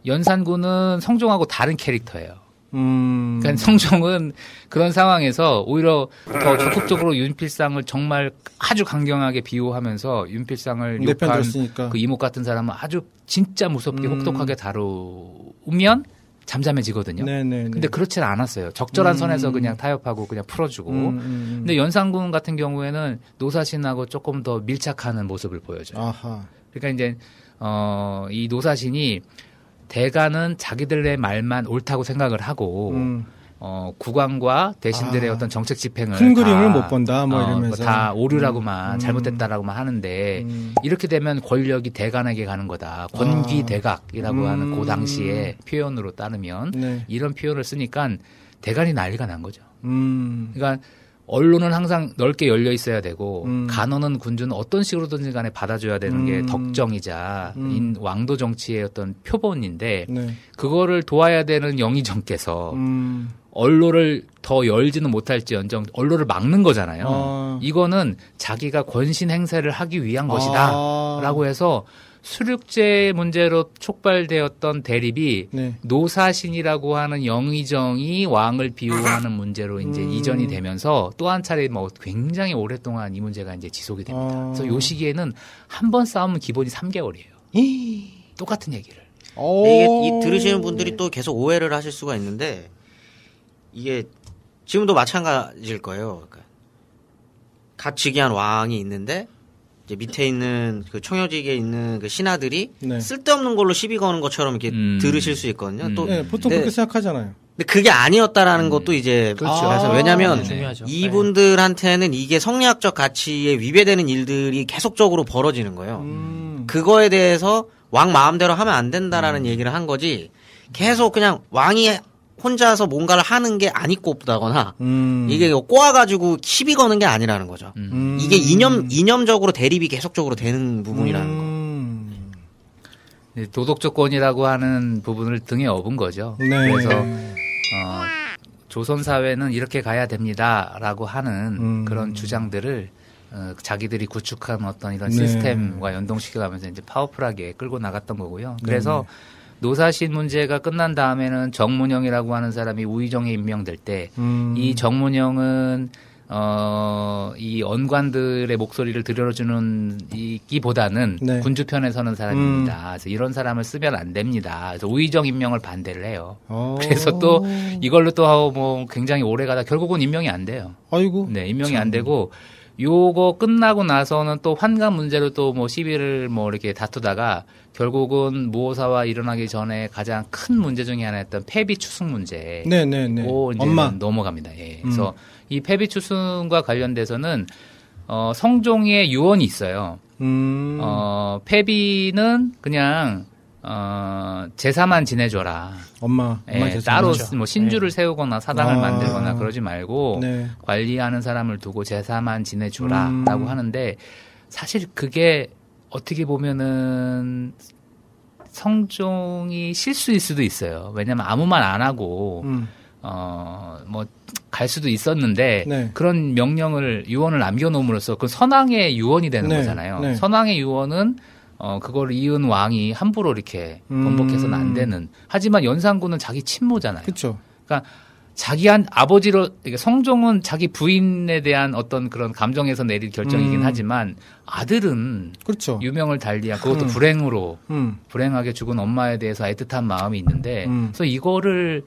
연산군은 성종하고 다른 캐릭터예요. 그러니까 성종은 그런 상황에서 오히려 더 적극적으로 윤필상을 정말 아주 강경하게 비호하면서 윤필상을 욕한 그 이목 같은 사람은 아주 진짜 무섭게 혹독하게 다루면 잠잠해지거든요. 근데 그렇지는 않았어요. 적절한 선에서 그냥 타협하고 그냥 풀어주고. 근데 연산군 같은 경우에는 노사신하고 조금 더 밀착하는 모습을 보여줘요. 아하. 그러니까 이제 이 노사신이 대간은 자기들의 말만 옳다고 생각을 하고 국왕과 대신들의 어떤 정책 집행을 큰 그림을 못 본다 뭐 이러면서 다 오류라고만 잘못됐다라고만 하는데 이렇게 되면 권력이 대간에게 가는 거다. 권귀대각이라고 하는 그 당시의 표현으로 따르면 이런 표현을 쓰니까 대간이 난리가 난 거죠. 그러니까 언론은 항상 넓게 열려 있어야 되고 간원은 군주는 어떤 식으로든지 간에 받아줘야 되는 게 덕정이자 왕도 정치의 어떤 표본인데 그거를 도와야 되는 영의정께서 언론을 더 열지는 못할지언정 언론을 막는 거잖아요. 이거는 자기가 권신 행세를 하기 위한 것이다 라고 해서 수륙제 문제로 촉발되었던 대립이 노사신이라고 하는 영의정이 왕을 비호하는 문제로 이제 이전이 되면서 또 한 차례 뭐 굉장히 오랫동안 이 문제가 이제 지속이 됩니다. 그래서 요 시기에는 한 번 싸우면 기본이 3개월이에요. 똑같은 얘기를. 이게 들으시는 분들이 또 계속 오해를 하실 수가 있는데 이게 지금도 마찬가지일 거예요. 그러니까 갓 즉위한 왕이 있는데 이제 밑에 있는 그 청여직에 있는 그 신하들이 쓸데없는 걸로 시비 거는 것처럼 이렇게 들으실 수 있거든요. 또 보통 그렇게 생각하잖아요. 근데 그게 아니었다라는 것도 이제 그래서 왜냐하면 이분들한테는 이게 성리학적 가치에 위배되는 일들이 계속적으로 벌어지는 거예요. 그거에 대해서 왕 마음대로 하면 안 된다라는 얘기를 한 거지. 계속 그냥 왕이 혼자서 뭔가를 하는 게 아니꼽다거나 이게 꼬아가지고 시비 거는 게 아니라는 거죠. 이게 이념적으로 대립이 계속적으로 되는 부분이라는 거. 도덕조건이라고 하는 부분을 등에 업은 거죠. 그래서 조선 사회는 이렇게 가야 됩니다라고 하는 그런 주장들을 자기들이 구축한 어떤 이런 시스템과 연동시켜가면서 이제 파워풀하게 끌고 나갔던 거고요. 그래서 노사신 문제가 끝난 다음에는 정문영이라고 하는 사람이 우의정에 임명될 때 이 정문영은 이 언관들의 목소리를 들어주는 이기보다는 군주 편에 서는 사람입니다. 그래서 이런 사람을 쓰면 안 됩니다. 그래서 우의정 임명을 반대를 해요. 그래서 또 이걸로 또 뭐 굉장히 오래 가다 결국은 임명이 안 돼요. 아이고. 네, 임명이 안 되고 요거 끝나고 나서는 또 환갑 문제로 또 뭐 시비를 뭐 이렇게 다투다가 결국은 무오사와 일어나기 전에 가장 큰 문제 중에 하나였던 폐비 추승 문제. 네네네. 이제 넘어갑니다. 예. 그래서 이 폐비 추승과 관련돼서는 성종의 유언이 있어요. 패비는 그냥 제사만 지내줘라. 엄마 따로 뭐 신주를 세우거나 사당을 만들거나 그러지 말고 관리하는 사람을 두고 제사만 지내줘라라고 하는데 사실 그게 어떻게 보면은 성종이 실수일 수도 있어요. 왜냐면 아무 말 안 하고 뭐 갈 수도 있었는데 그런 명령을 유언을 남겨놓음으로써 그 선왕의 유언이 되는 거잖아요. 선왕의 유언은 그걸 이은 왕이 함부로 이렇게 번복해서는 안 되는. 하지만 연산군은 자기 친모잖아요. 그렇죠. 그러니까 자기한 아버지로 성종은 자기 부인에 대한 어떤 그런 감정에서 내린 결정이긴 하지만 아들은 그렇죠. 유명을 달리한 그것도 불행으로 불행하게 죽은 엄마에 대해서 애틋한 마음이 있는데 그래서 이거를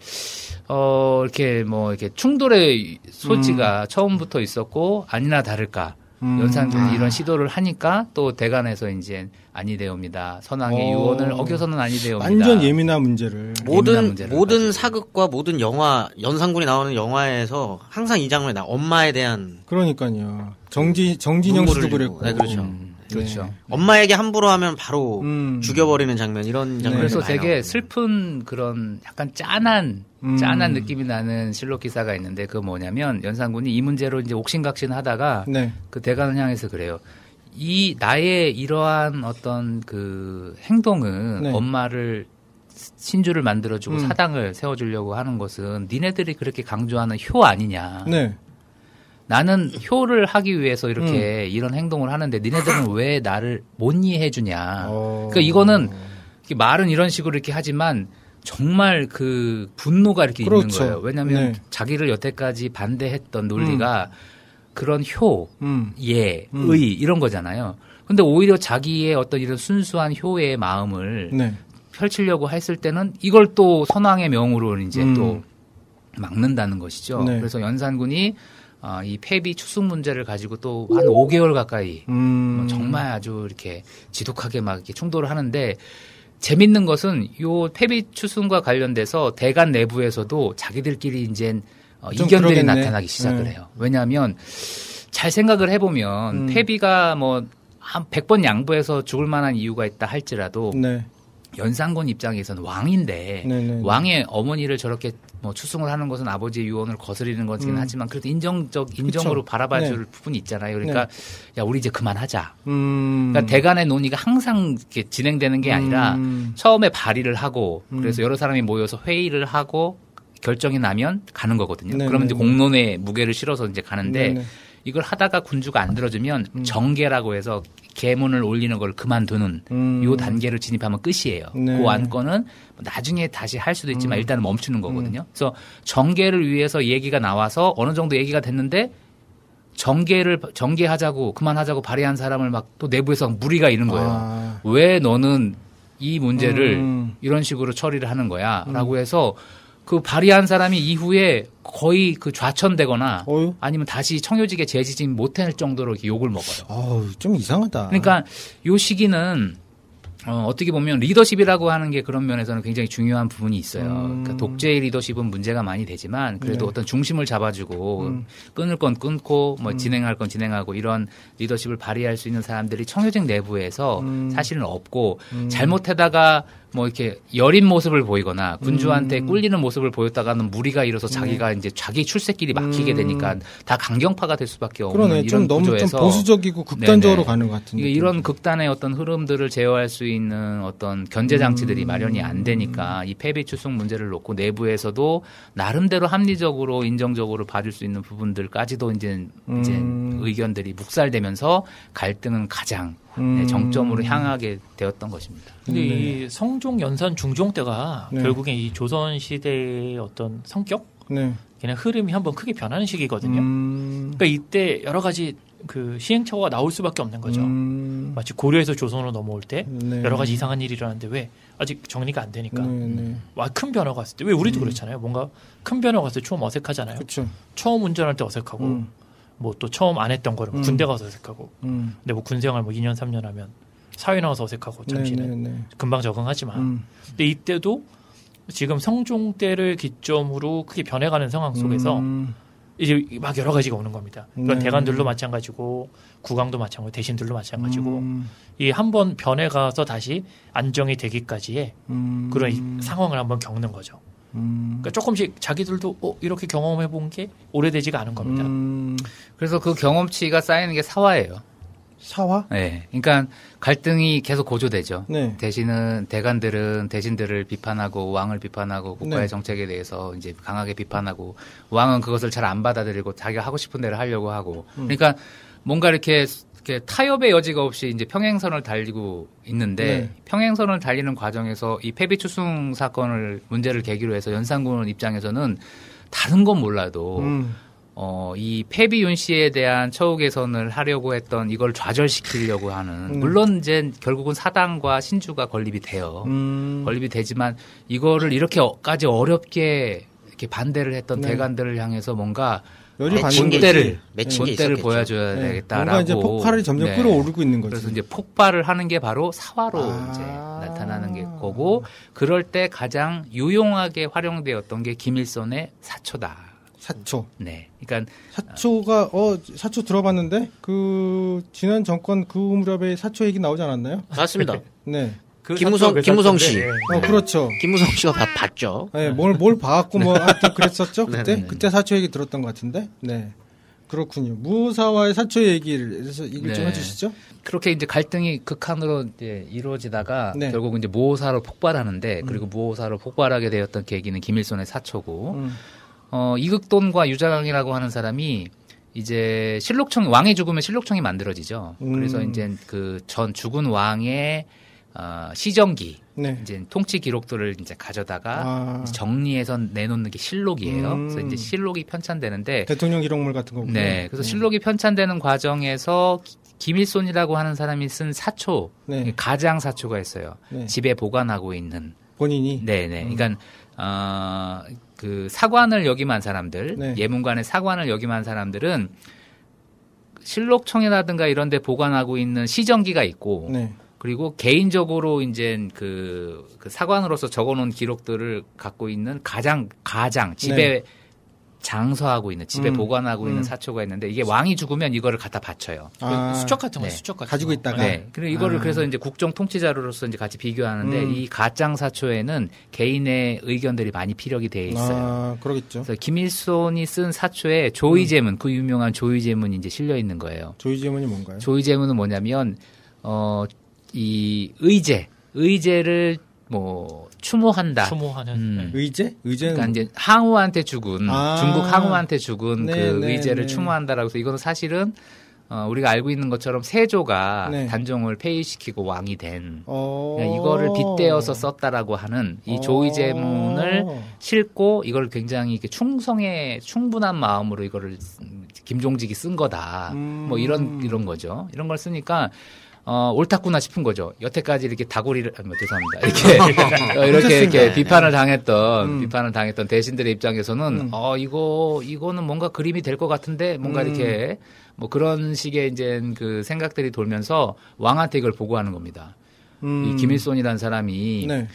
이렇게 뭐 이렇게 충돌의 소지가 처음부터 있었고 아니나 다를까 연산군이 이런 시도를 하니까 또 대간에서 이제 아니되옵니다. 선왕의 유언을 어겨서는 아니되옵니다. 완전 예민한 문제를. 모든 사극과 모든 영화, 연산군이 나오는 영화에서 항상 이 장면이 엄마에 대한. 그러니까요. 정진영 씨도 그랬고. 네, 그렇죠. 그렇죠. 네. 엄마에게 함부로 하면 바로 죽여버리는 장면, 이런 장면. 그래서 되게 나오고. 슬픈 그런 약간 짠한 느낌이 나는 실록 기사가 있는데 그 뭐냐면 연산군이 이 문제로 이제 옥신각신 하다가 그 대간을 향해서 그래요. 이 나의 이러한 어떤 그 행동은 엄마를 신주를 만들어주고 사당을 세워주려고 하는 것은 니네들이 그렇게 강조하는 효 아니냐. 나는 효를 하기 위해서 이렇게 이런 행동을 하는데 니네들은 왜 나를 못 이해해주냐. 그러니까 이거는 말은 이런 식으로 이렇게 하지만 정말 그 분노가 이렇게 있는 거예요. 왜냐하면 자기를 여태까지 반대했던 논리가 그런 효, 의 이런 거잖아요. 근데 오히려 자기의 어떤 이런 순수한 효의 마음을 펼치려고 했을 때는 이걸 또 선왕의 명으로 이제 또 막는다는 것이죠. 그래서 연산군이 이 패비 추승 문제를 가지고 또 한 5개월 가까이 정말 아주 이렇게 지독하게 막 이렇게 충돌을 하는데 재밌는 것은 요 패비 추승과 관련돼서 대간 내부에서도 자기들끼리 이제 이견들이 나타나기 시작을 해요. 왜냐하면 잘 생각을 해보면 패비가 뭐 한 100번 양보해서 죽을 만한 이유가 있다 할지라도 연산군 입장에서는 왕인데 왕의 어머니를 저렇게 뭐 추승을 하는 것은 아버지의 유언을 거스리는 것이긴 하지만 그래도 인정으로 바라봐줄 부분이 있잖아요. 그러니까 야 우리 이제 그만하자. 그러니까 대간의 논의가 항상 이렇게 진행되는 게 아니라 처음에 발의를 하고 그래서 여러 사람이 모여서 회의를 하고 결정이 나면 가는 거거든요. 그러면 이제 공론에 무게를 실어서 이제 가는데 이걸 하다가 군주가 안 들어주면 정계라고 해서 계문을 올리는 걸 그만두는 요 단계를 진입하면 끝이에요. 그 안건은 나중에 다시 할 수도 있지만 일단은 멈추는 거거든요. 그래서 정계를 위해서 얘기가 나와서 어느 정도 얘기가 됐는데 정계하자고 그만하자고 발의한 사람을 막 또 내부에서 무리가 있는 거예요. 왜 너는 이 문제를 이런 식으로 처리를 하는 거야? 라고 해서 그 발의한 사람이 이후에 거의 그 좌천되거나 아니면 다시 청요직에 재직이 못할 정도로 이렇게 욕을 먹어요. 좀 이상하다. 그러니까 요 시기는 어떻게 보면 리더십이라고 하는 게 그런 면에서는 굉장히 중요한 부분이 있어요. 그러니까 독재의 리더십은 문제가 많이 되지만 그래도 어떤 중심을 잡아주고 끊을 건 끊고 뭐 진행할 건 진행하고 이런 리더십을 발휘할 수 있는 사람들이 청요직 내부에서 사실은 없고 잘못하다가 뭐 이렇게 여린 모습을 보이거나 군주한테 꿀리는 모습을 보였다가는 무리가 일어서 자기가 이제 자기 출세길이 막히게 되니까 다 강경파가 될 수밖에 없는 이런 너무 구조에서 좀 보수적이고 극단적으로 가는 것 같은 이런 극단의 어떤 흐름들을 제어할 수 있는 어떤 견제 장치들이 마련이 안 되니까 이 패비 추승 문제를 놓고 내부에서도 나름대로 합리적으로 인정적으로 봐줄 수 있는 부분들까지도 이제 의견들이 묵살되면서 갈등은 가장 정점으로 향하게 되었던 것입니다. 근데 이 성종, 연산, 중종 때가 결국에 이 조선 시대의 어떤 성격, 그냥 흐름이 한번 크게 변하는 시기거든요. 그러니까 이때 여러 가지 그 시행착오가 나올 수밖에 없는 거죠. 마치 고려에서 조선으로 넘어올 때 여러 가지 이상한 일이 일어나는데 왜 아직 정리가 안 되니까 와, 큰 변화가 왔을 때 왜 우리도 그렇잖아요. 뭔가 큰 변화가 왔을 때 처음 어색하잖아요. 그쵸. 처음 운전할 때 어색하고 뭐 또 처음 안 했던 거를 군대 가서 어색하고 근데 뭐 군생활 뭐 2년 3년 하면 사회 나와서 어색하고 잠시는 금방 적응하지만 근데 이때도 지금 성종 때를 기점으로 크게 변해가는 상황 속에서 이제 막 여러 가지가 오는 겁니다. 그런 대관들도 마찬가지고 국왕도 마찬가지고 대신들도 마찬가지고 이 한번 변해 가서 다시 안정이 되기까지의 그런 상황을 한번 겪는 거죠. 그러니까 조금씩 자기들도 이렇게 경험해 본 게 오래되지가 않은 겁니다. 그래서 그 경험치가 쌓이는 게 사화예요. 사화? 네. 그러니까 갈등이 계속 고조되죠. 네. 대신들은 대신들을 비판하고 왕을 비판하고 국가의 네. 정책에 대해서 이제 강하게 비판하고 왕은 그것을 잘 안 받아들이고 자기가 하고 싶은 대로 하려고 하고. 그러니까 뭔가 이렇게 타협의 여지가 없이 이제 평행선을 달리고 있는데 네. 평행선을 달리는 과정에서 이 패비추승 사건을 문제를 계기로 해서 연산군 입장에서는 다른 건 몰라도 이 패비윤 씨에 대한 처우 개선을 하려고 했던 이걸 좌절시키려고 하는 물론 이제 결국은 사당과 신주가 건립이 돼요. 건립이 되지만 이거를 이렇게까지 어렵게 이렇게 반대를 했던 네. 대관들을 향해서 뭔가 본때를 보여줘야 네. 되겠다라고. 뭔가 이제 폭발이 점점 끌어오르고 있는 거죠. 그래서 이제 폭발을 하는 게 바로 사화로 이제 나타나는 게 거고, 그럴 때 가장 유용하게 활용되었던 게 김일손의 사초다. 사초. 네. 그러니까 사초가 사초 들어봤는데 그 지난 정권 그 무렵에 사초 얘기 나오지 않았나요? 맞습니다. 네. 김무성 씨. 그렇죠. 김무성 씨가 봤죠. 네, 뭘 봐갖고 하여튼 그랬었죠. 그때 사초 얘기 들었던 것 같은데. 네. 그렇군요. 무사와의 사초 얘기를 좀 해주시죠. 그렇게 이제 갈등이 극한으로 이제 이루어지다가 네. 결국 이제 모사로 폭발하는데 그리고 모사로 폭발하게 되었던 계기는 김일손의 사초고, 이극돈과 유자강이라고 하는 사람이 이제 왕이 죽으면 실록청이 만들어지죠. 그래서 이제 그 전 죽은 왕의 시정기, 네. 이제 통치 기록들을 이제 가져다가 정리해서 내놓는 게 실록이에요. 그래서 이제 실록이 편찬되는데 대통령 기록물 같은 거군요. 네, 그래서 실록이 편찬되는 과정에서 김일손이라고 하는 사람이 쓴 사초, 네. 가장 사초가 있어요. 네. 집에 보관하고 있는 본인이. 네네. 그러니까 그 사관을 역임한 사람들, 네. 예문관의 사관을 역임한 사람들은 실록청이라든가 이런 데 보관하고 있는 시정기가 있고, 네. 그리고 개인적으로 이제 그 사관으로서 적어놓은 기록들을 갖고 있는 가장 집에 네. 장서하고 있는, 집에 보관하고 있는 사초가 있는데, 이게 왕이 죽으면 이거를 갖다 바쳐요. 수첩 같은 거, 네. 수첩 같은 가지고 거. 있다가. 네. 그리고 이거를 그래서 이제 국정 통치 자료로서 이제 같이 비교하는데, 이 가짱 사초에는 개인의 의견들이 많이 피력이 돼 있어요. 그러겠죠. 그래서 김일손이 쓴 사초에 조의제문, 그 유명한 조의제문이 이제 실려 있는 거예요. 조의제문이 뭔가요? 조의제문은 뭐냐면, 이 의제를 추모한다. 추모하는. 의제는 그러니까 이제 항우한테 죽은 중국 항우한테 죽은 네, 그 네, 의제를 네. 추모한다라고 해서 이거는 사실은 우리가 알고 있는 것처럼 세조가 네. 단종을 폐위시키고 왕이 된 이거를 빗대어서 썼다라고 하는 이 조의제문을 싣고 이걸 굉장히 이렇게 충분한 마음으로 이거를 김종직이 쓴 거다. 뭐 이런 거죠. 이런 걸 쓰니까 옳았구나 싶은 거죠. 여태까지 이렇게 다구리를, 죄송합니다. 이렇게 비판을 당했던 대신들의 입장에서는, 이거는 뭔가 그림이 될 것 같은데, 뭔가 이렇게, 뭐 그런 식의 이제 그 생각들이 돌면서 왕한테 이걸 보고하는 겁니다. 이 김일손이라는 사람이, 네.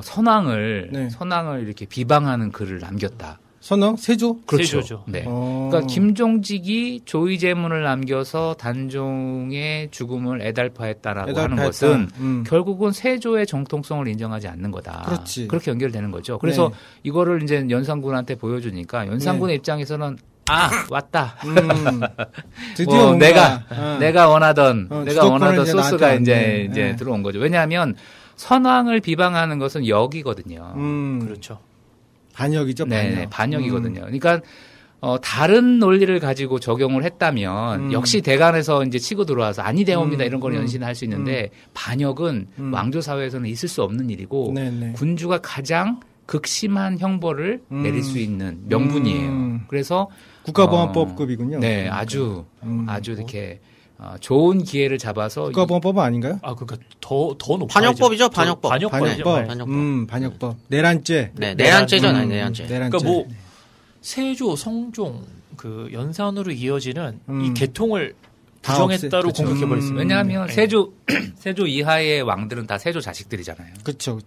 선왕을 이렇게 비방하는 글을 남겼다. 선왕? 세조? 그렇죠. 세조죠. 네. 그러니까 김종직이 조의제문을 남겨서 단종의 죽음을 애달파했다라고 하는 것은 결국은 세조의 정통성을 인정하지 않는 거다. 그렇지. 그렇게 연결되는 거죠. 그래서 네. 이거를 이제 연산군한테 보여주니까 연산군의 입장에서는 왔다. 드디어 내가 원하던 소스가 이제 들어온 거죠. 왜냐하면 선왕을 비방하는 것은 역이거든요. 그렇죠. 반역이죠, 반역. 네, 반역이거든요. 그러니까 다른 논리를 가지고 적용을 했다면 역시 대간에서 이제 치고 들어와서 아니 대옵니다 이런 걸 연신할 수 있는데 반역은 왕조 사회에서는 있을 수 없는 일이고 군주가 가장 극심한 형벌을 내릴 수 있는 명분이에요. 그래서 국가보안법급이군요. 네, 아주 이렇게 좋은 기회를 잡아서 국가보안법은 아닌가요? 그러니까 더 높아야죠. 반역법이죠, 반역법. 반역법. 내란죄. 네, 내란죄잖아요, 내란죄. 그러니까 세조, 성종, 그 연산으로 이어지는 이 계통을 부정했다로 공격해버렸습니다. 왜냐하면 세조 이하의 왕들은 다 세조 자식들이잖아요. 그렇죠.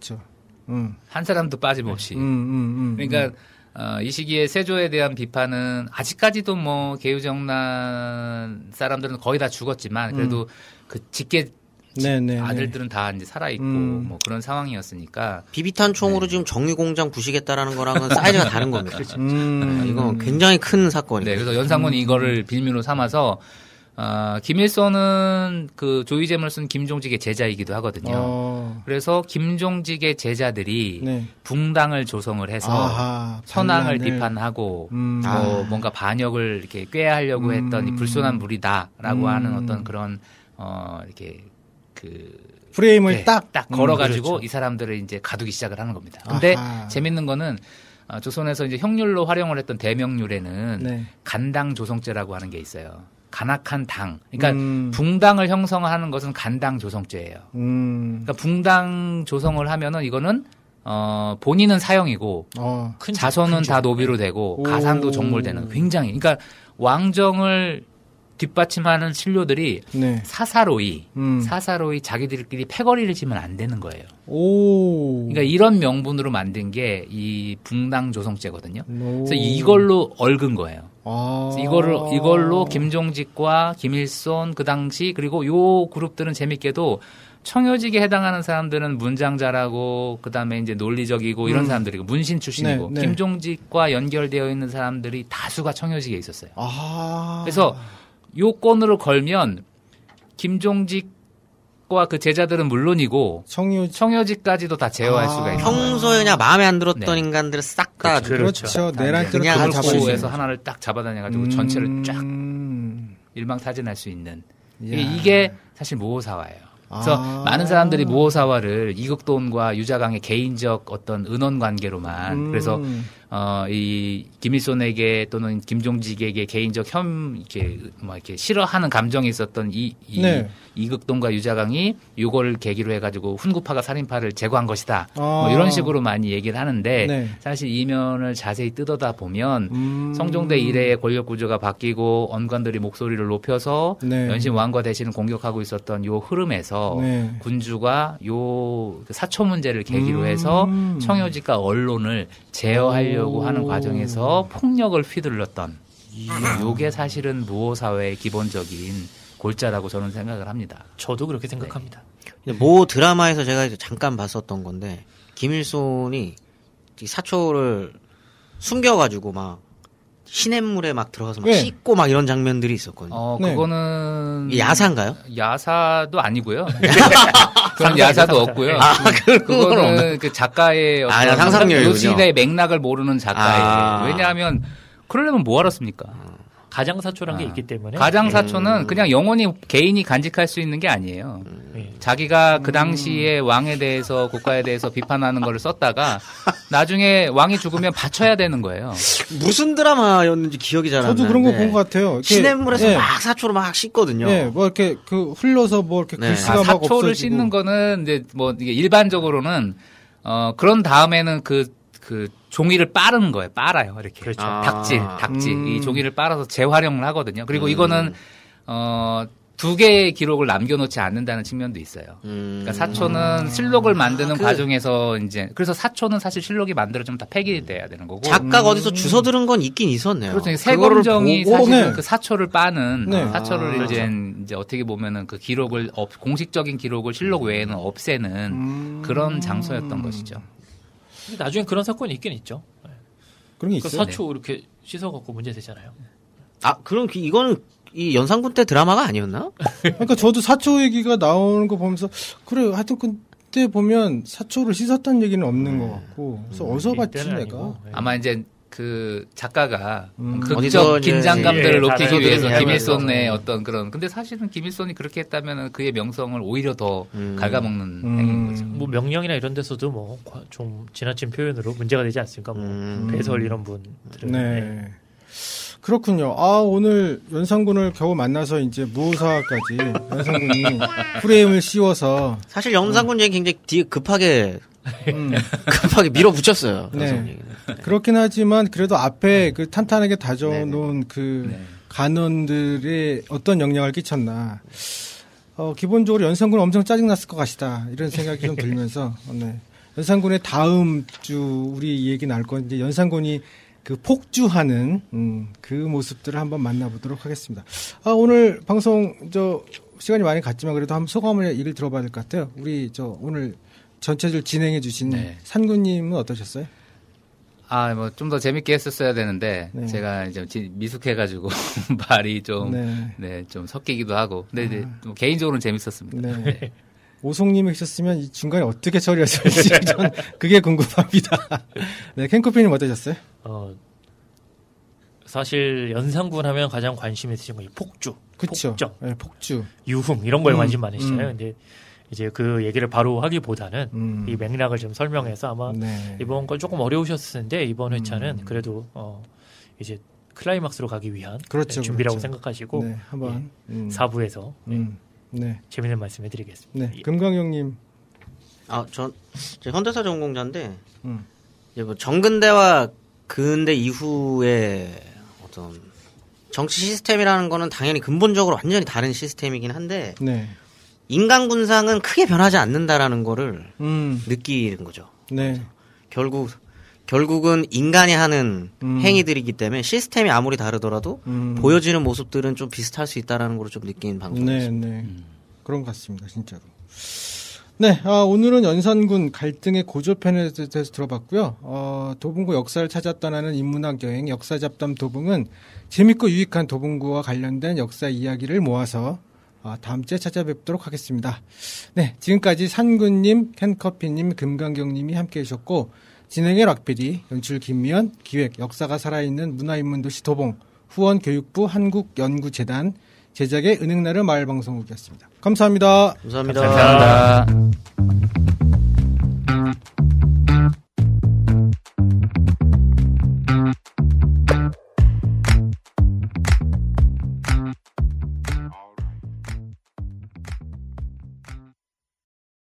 한 사람도 빠짐없이. 그러니까 이 시기에 세조에 대한 비판은 아직까지도 뭐 개유정난 사람들은 거의 다 죽었지만 그래도 그 직계 아들들은 다 이제 살아있고 뭐 그런 상황이었으니까 비비탄 총으로 지금 정유공장 부시겠다라는 거랑은 사이즈가 다른 겁니다. 이건 굉장히 큰 사건이에요. 네, 그래서 연산군이 이거를 빌미로 삼아서 김일성은 그 조이잼을 쓴 김종직의 제자이기도 하거든요. 그래서 김종직의 제자들이 붕당을 조성을 해서 선왕을 비판하고 뭔가 반역을 이렇게 꾀하려고 했던 이 불손한 무리다라고 하는 어떤 그런 이렇게 그 프레임을 딱 걸어가지고 그렇죠. 이 사람들을 이제 가두기 시작을 하는 겁니다. 근데 재밌는 거는 조선에서 이제 형률로 활용을 했던 대명률에는 간당 조성죄라고 하는 게 있어요. 간악한 당. 그러니까 붕당을 형성하는 것은 간당 조성죄예요. 그러니까 붕당 조성을 하면은 이거는 본인은 사형이고 자손은 다 노비로 되고 가산도 적몰되는 굉장히 그러니까 왕정을 뒷받침하는 신료들이 사사로이 자기들끼리 패거리를 지면 안 되는 거예요. 그러니까 이런 명분으로 만든 게 이 붕당 조성죄거든요. 그래서 이걸로 얽은 거예요. 이걸로 김종직과 김일손 그 당시 그리고 요 그룹들은 재밌게도 청요직에 해당하는 사람들은 문장 잘하고 그다음에 이제 논리적이고 이런 사람들이고 문신 출신이고 김종직과 연결되어 있는 사람들이 다수가 청요직에 있었어요. 그래서 요건으로 걸면 김종직과 그 제자들은 물론이고 청요직까지도 다 제어할 수가 있는 거예요. 평소에 그냥 마음에 안 들었던 인간들을 싹 다 그렇죠. 내란죄로 그냥 잡아서 하나를 딱 잡아다녀가지고 전체를 쫙 일망타진할 수 있는 이게 사실 모호사화예요. 그래서 많은 사람들이 모호사화를 이극돈과 유자강의 개인적 어떤 은원 관계로만 그래서 이 김일손에게 또는 김종직에게 개인적 이렇게 싫어하는 감정이 있었던 이극돈과 유자강이 이거를 계기로 해가지고 훈구파가 살인파를 제거한 것이다. 뭐 이런 식으로 많이 얘기를 하는데 사실 이면을 자세히 뜯어다 보면 성종대 이래의 권력 구조가 바뀌고 언관들이 목소리를 높여서 연신 왕과 대신을 공격하고 있었던 요 흐름에서 군주가 요 사초 문제를 계기로 해서 청요직과 언론을 제어하려고 하는 과정에서 폭력을 휘둘렀던 요게 사실은 무호사회의 기본적인 골자라고 저는 생각을 합니다. 저도 그렇게 생각합니다. 모 드라마에서 제가 잠깐 봤었던 건데 김일손이 사초를 숨겨가지고 막 시냇물에 막 들어가서 막 씻고 막 이런 장면들이 있었거든요. 그거는 야사인가요? 야사도 아니고요. 그런 야사도 없고요. 그거는 그 작가의 어떤 상상력이군요. 요 시대의 맥락을 모르는 작가예요. 왜냐하면 그러려면 뭐 알았습니까? 가장사초란 게 있기 때문에. 가장사초는 그냥 영원히 개인이 간직할 수 있는 게 아니에요. 자기가 그 당시에 왕에 대해서 국가에 대해서 비판하는 거를 썼다가 나중에 왕이 죽으면 바쳐야 되는 거예요. 무슨 드라마였는지 기억이 잘 안 나는데. 저도 그런 거 본 것 같아요. 시냇물에서 막 사초로 막 씻거든요. 뭐 이렇게 그 흘러서 뭐 이렇게 글씨가 막 없어지고. 사초를 씻는 거는 이제 뭐 이게 일반적으로는 그런 다음에는 그 종이를 빠르는 거예요. 빨아요. 이렇게. 그렇죠. 닭질. 이 종이를 빨아서 재활용을 하거든요. 그리고 이거는, 2개의 기록을 남겨놓지 않는다는 측면도 있어요. 그러니까 사초는 실록을 만드는 과정에서 이제, 그래서 사초는 사실 실록이 만들어지면 다 폐기돼야 되는 거고. 작가가 어디서 주워 들은 건 있긴 있었네요. 그렇죠. 세검정이 사실은 그 사초를 빠는, 사초를 이제 어떻게 보면은 그 기록을, 공식적인 기록을 실록 외에는 없애는 그런 장소였던 것이죠. 나중에 그런 사건이 있긴 있죠. 그런 게 있어요. 사초 이렇게 씻어갖고 문제 되잖아요. 그럼 이거는 이 연산군 때 드라마가 아니었나? 그러니까 저도 사초 얘기가 나오는 거 보면서 그래 하여튼 그때 보면 사초를 씻었다는 얘기는 없는 것 같고 그래서 어디서 봤지 내가. 아마 이제 그 작가가 극적 긴장감들을 높이기 위해서 김일손의 어떤 그런 근데 사실은 김일손이 그렇게 했다면 그의 명성을 오히려 더 갉아먹는 행위인 거죠. 뭐 명령이나 이런 데서도 뭐 좀 지나친 표현으로 문제가 되지 않습니까? 뭐 배설 이런 분들은. 네. 그렇군요. 오늘 연산군을 겨우 만나서 이제 무호사까지 연산군이 프레임을 씌워서 사실 연산군 얘기 굉장히 뒤에 급하게 밀어붙였어요. 네. 그렇긴 하지만 그래도 앞에 그 탄탄하게 다져놓은 그 간원들의 어떤 영향을 끼쳤나. 기본적으로 연산군은 엄청 짜증났을 것 같다. 이런 생각이 좀 들면서 연산군의 다음 주 우리 얘기 나올 건 이제 연산군이 그 폭주하는 그 모습들을 한번 만나보도록 하겠습니다. 오늘 방송 시간이 많이 갔지만 그래도 한번 소감을 얘기를 들어봐야 될 것 같아요. 우리 오늘 전체를 진행해 주신 네. 산군님은 어떠셨어요? 뭐 좀 더 재밌게 했었어야 되는데 네. 제가 이제 미숙해가지고 말이 좀 좀 섞이기도 하고 근데 이제 개인적으로는 재밌었습니다. 네. 네. 오송님이 계셨으면 이 중간에 어떻게 처리했을지 전 그게 궁금합니다. 네, 캔코피님 어떠셨어요? 사실 연산군 하면 가장 관심 있으신 건 폭주, 그쵸? 폭정, 네, 폭주, 유흥 이런 거에 관심 많으시잖아요. 근데 이제 그 얘기를 바로 하기보다는 이 맥락을 좀 설명해서 아마 네. 이번 건 조금 어려우셨을 텐데 이번 회차는 그래도 이제 클라이막스로 가기 위한 그렇죠, 준비라고 그렇죠. 생각하시고 네, 한번 4부에서 네. 재밌는 말씀 해드리겠습니다. 네, 금강영님. 전 현대사 전공자인데 이제 뭐 정근대와 근대 이후에 어떤 정치 시스템이라는 거는 당연히 근본적으로 완전히 다른 시스템이긴 한데 네. 인간 군상은 크게 변하지 않는다라는 거를 느끼는 거죠. 네. 결국은 인간이 하는 행위들이기 때문에 시스템이 아무리 다르더라도 보여지는 모습들은 좀 비슷할 수 있다라는 걸 좀 느낀 방송이었습니다. 네. 그런 것 같습니다. 진짜로. 네, 오늘은 연산군 갈등의 고조편에 대해서 들어봤고요. 도봉구 역사를 찾아 떠나는 인문학 여행 역사잡담 도봉은 재밌고 유익한 도봉구와 관련된 역사 이야기를 모아서 다음 주에 찾아뵙도록 하겠습니다. 네, 지금까지 산군님, 캔커피님, 금강경님이 함께해 주셨고 진행의 락PD, 연출 김미연, 기획 역사가 살아있는 문화인문도시 도봉, 후원 교육부 한국연구재단, 제작의 은행나루 마을방송국이었습니다. 감사합니다. 감사합니다.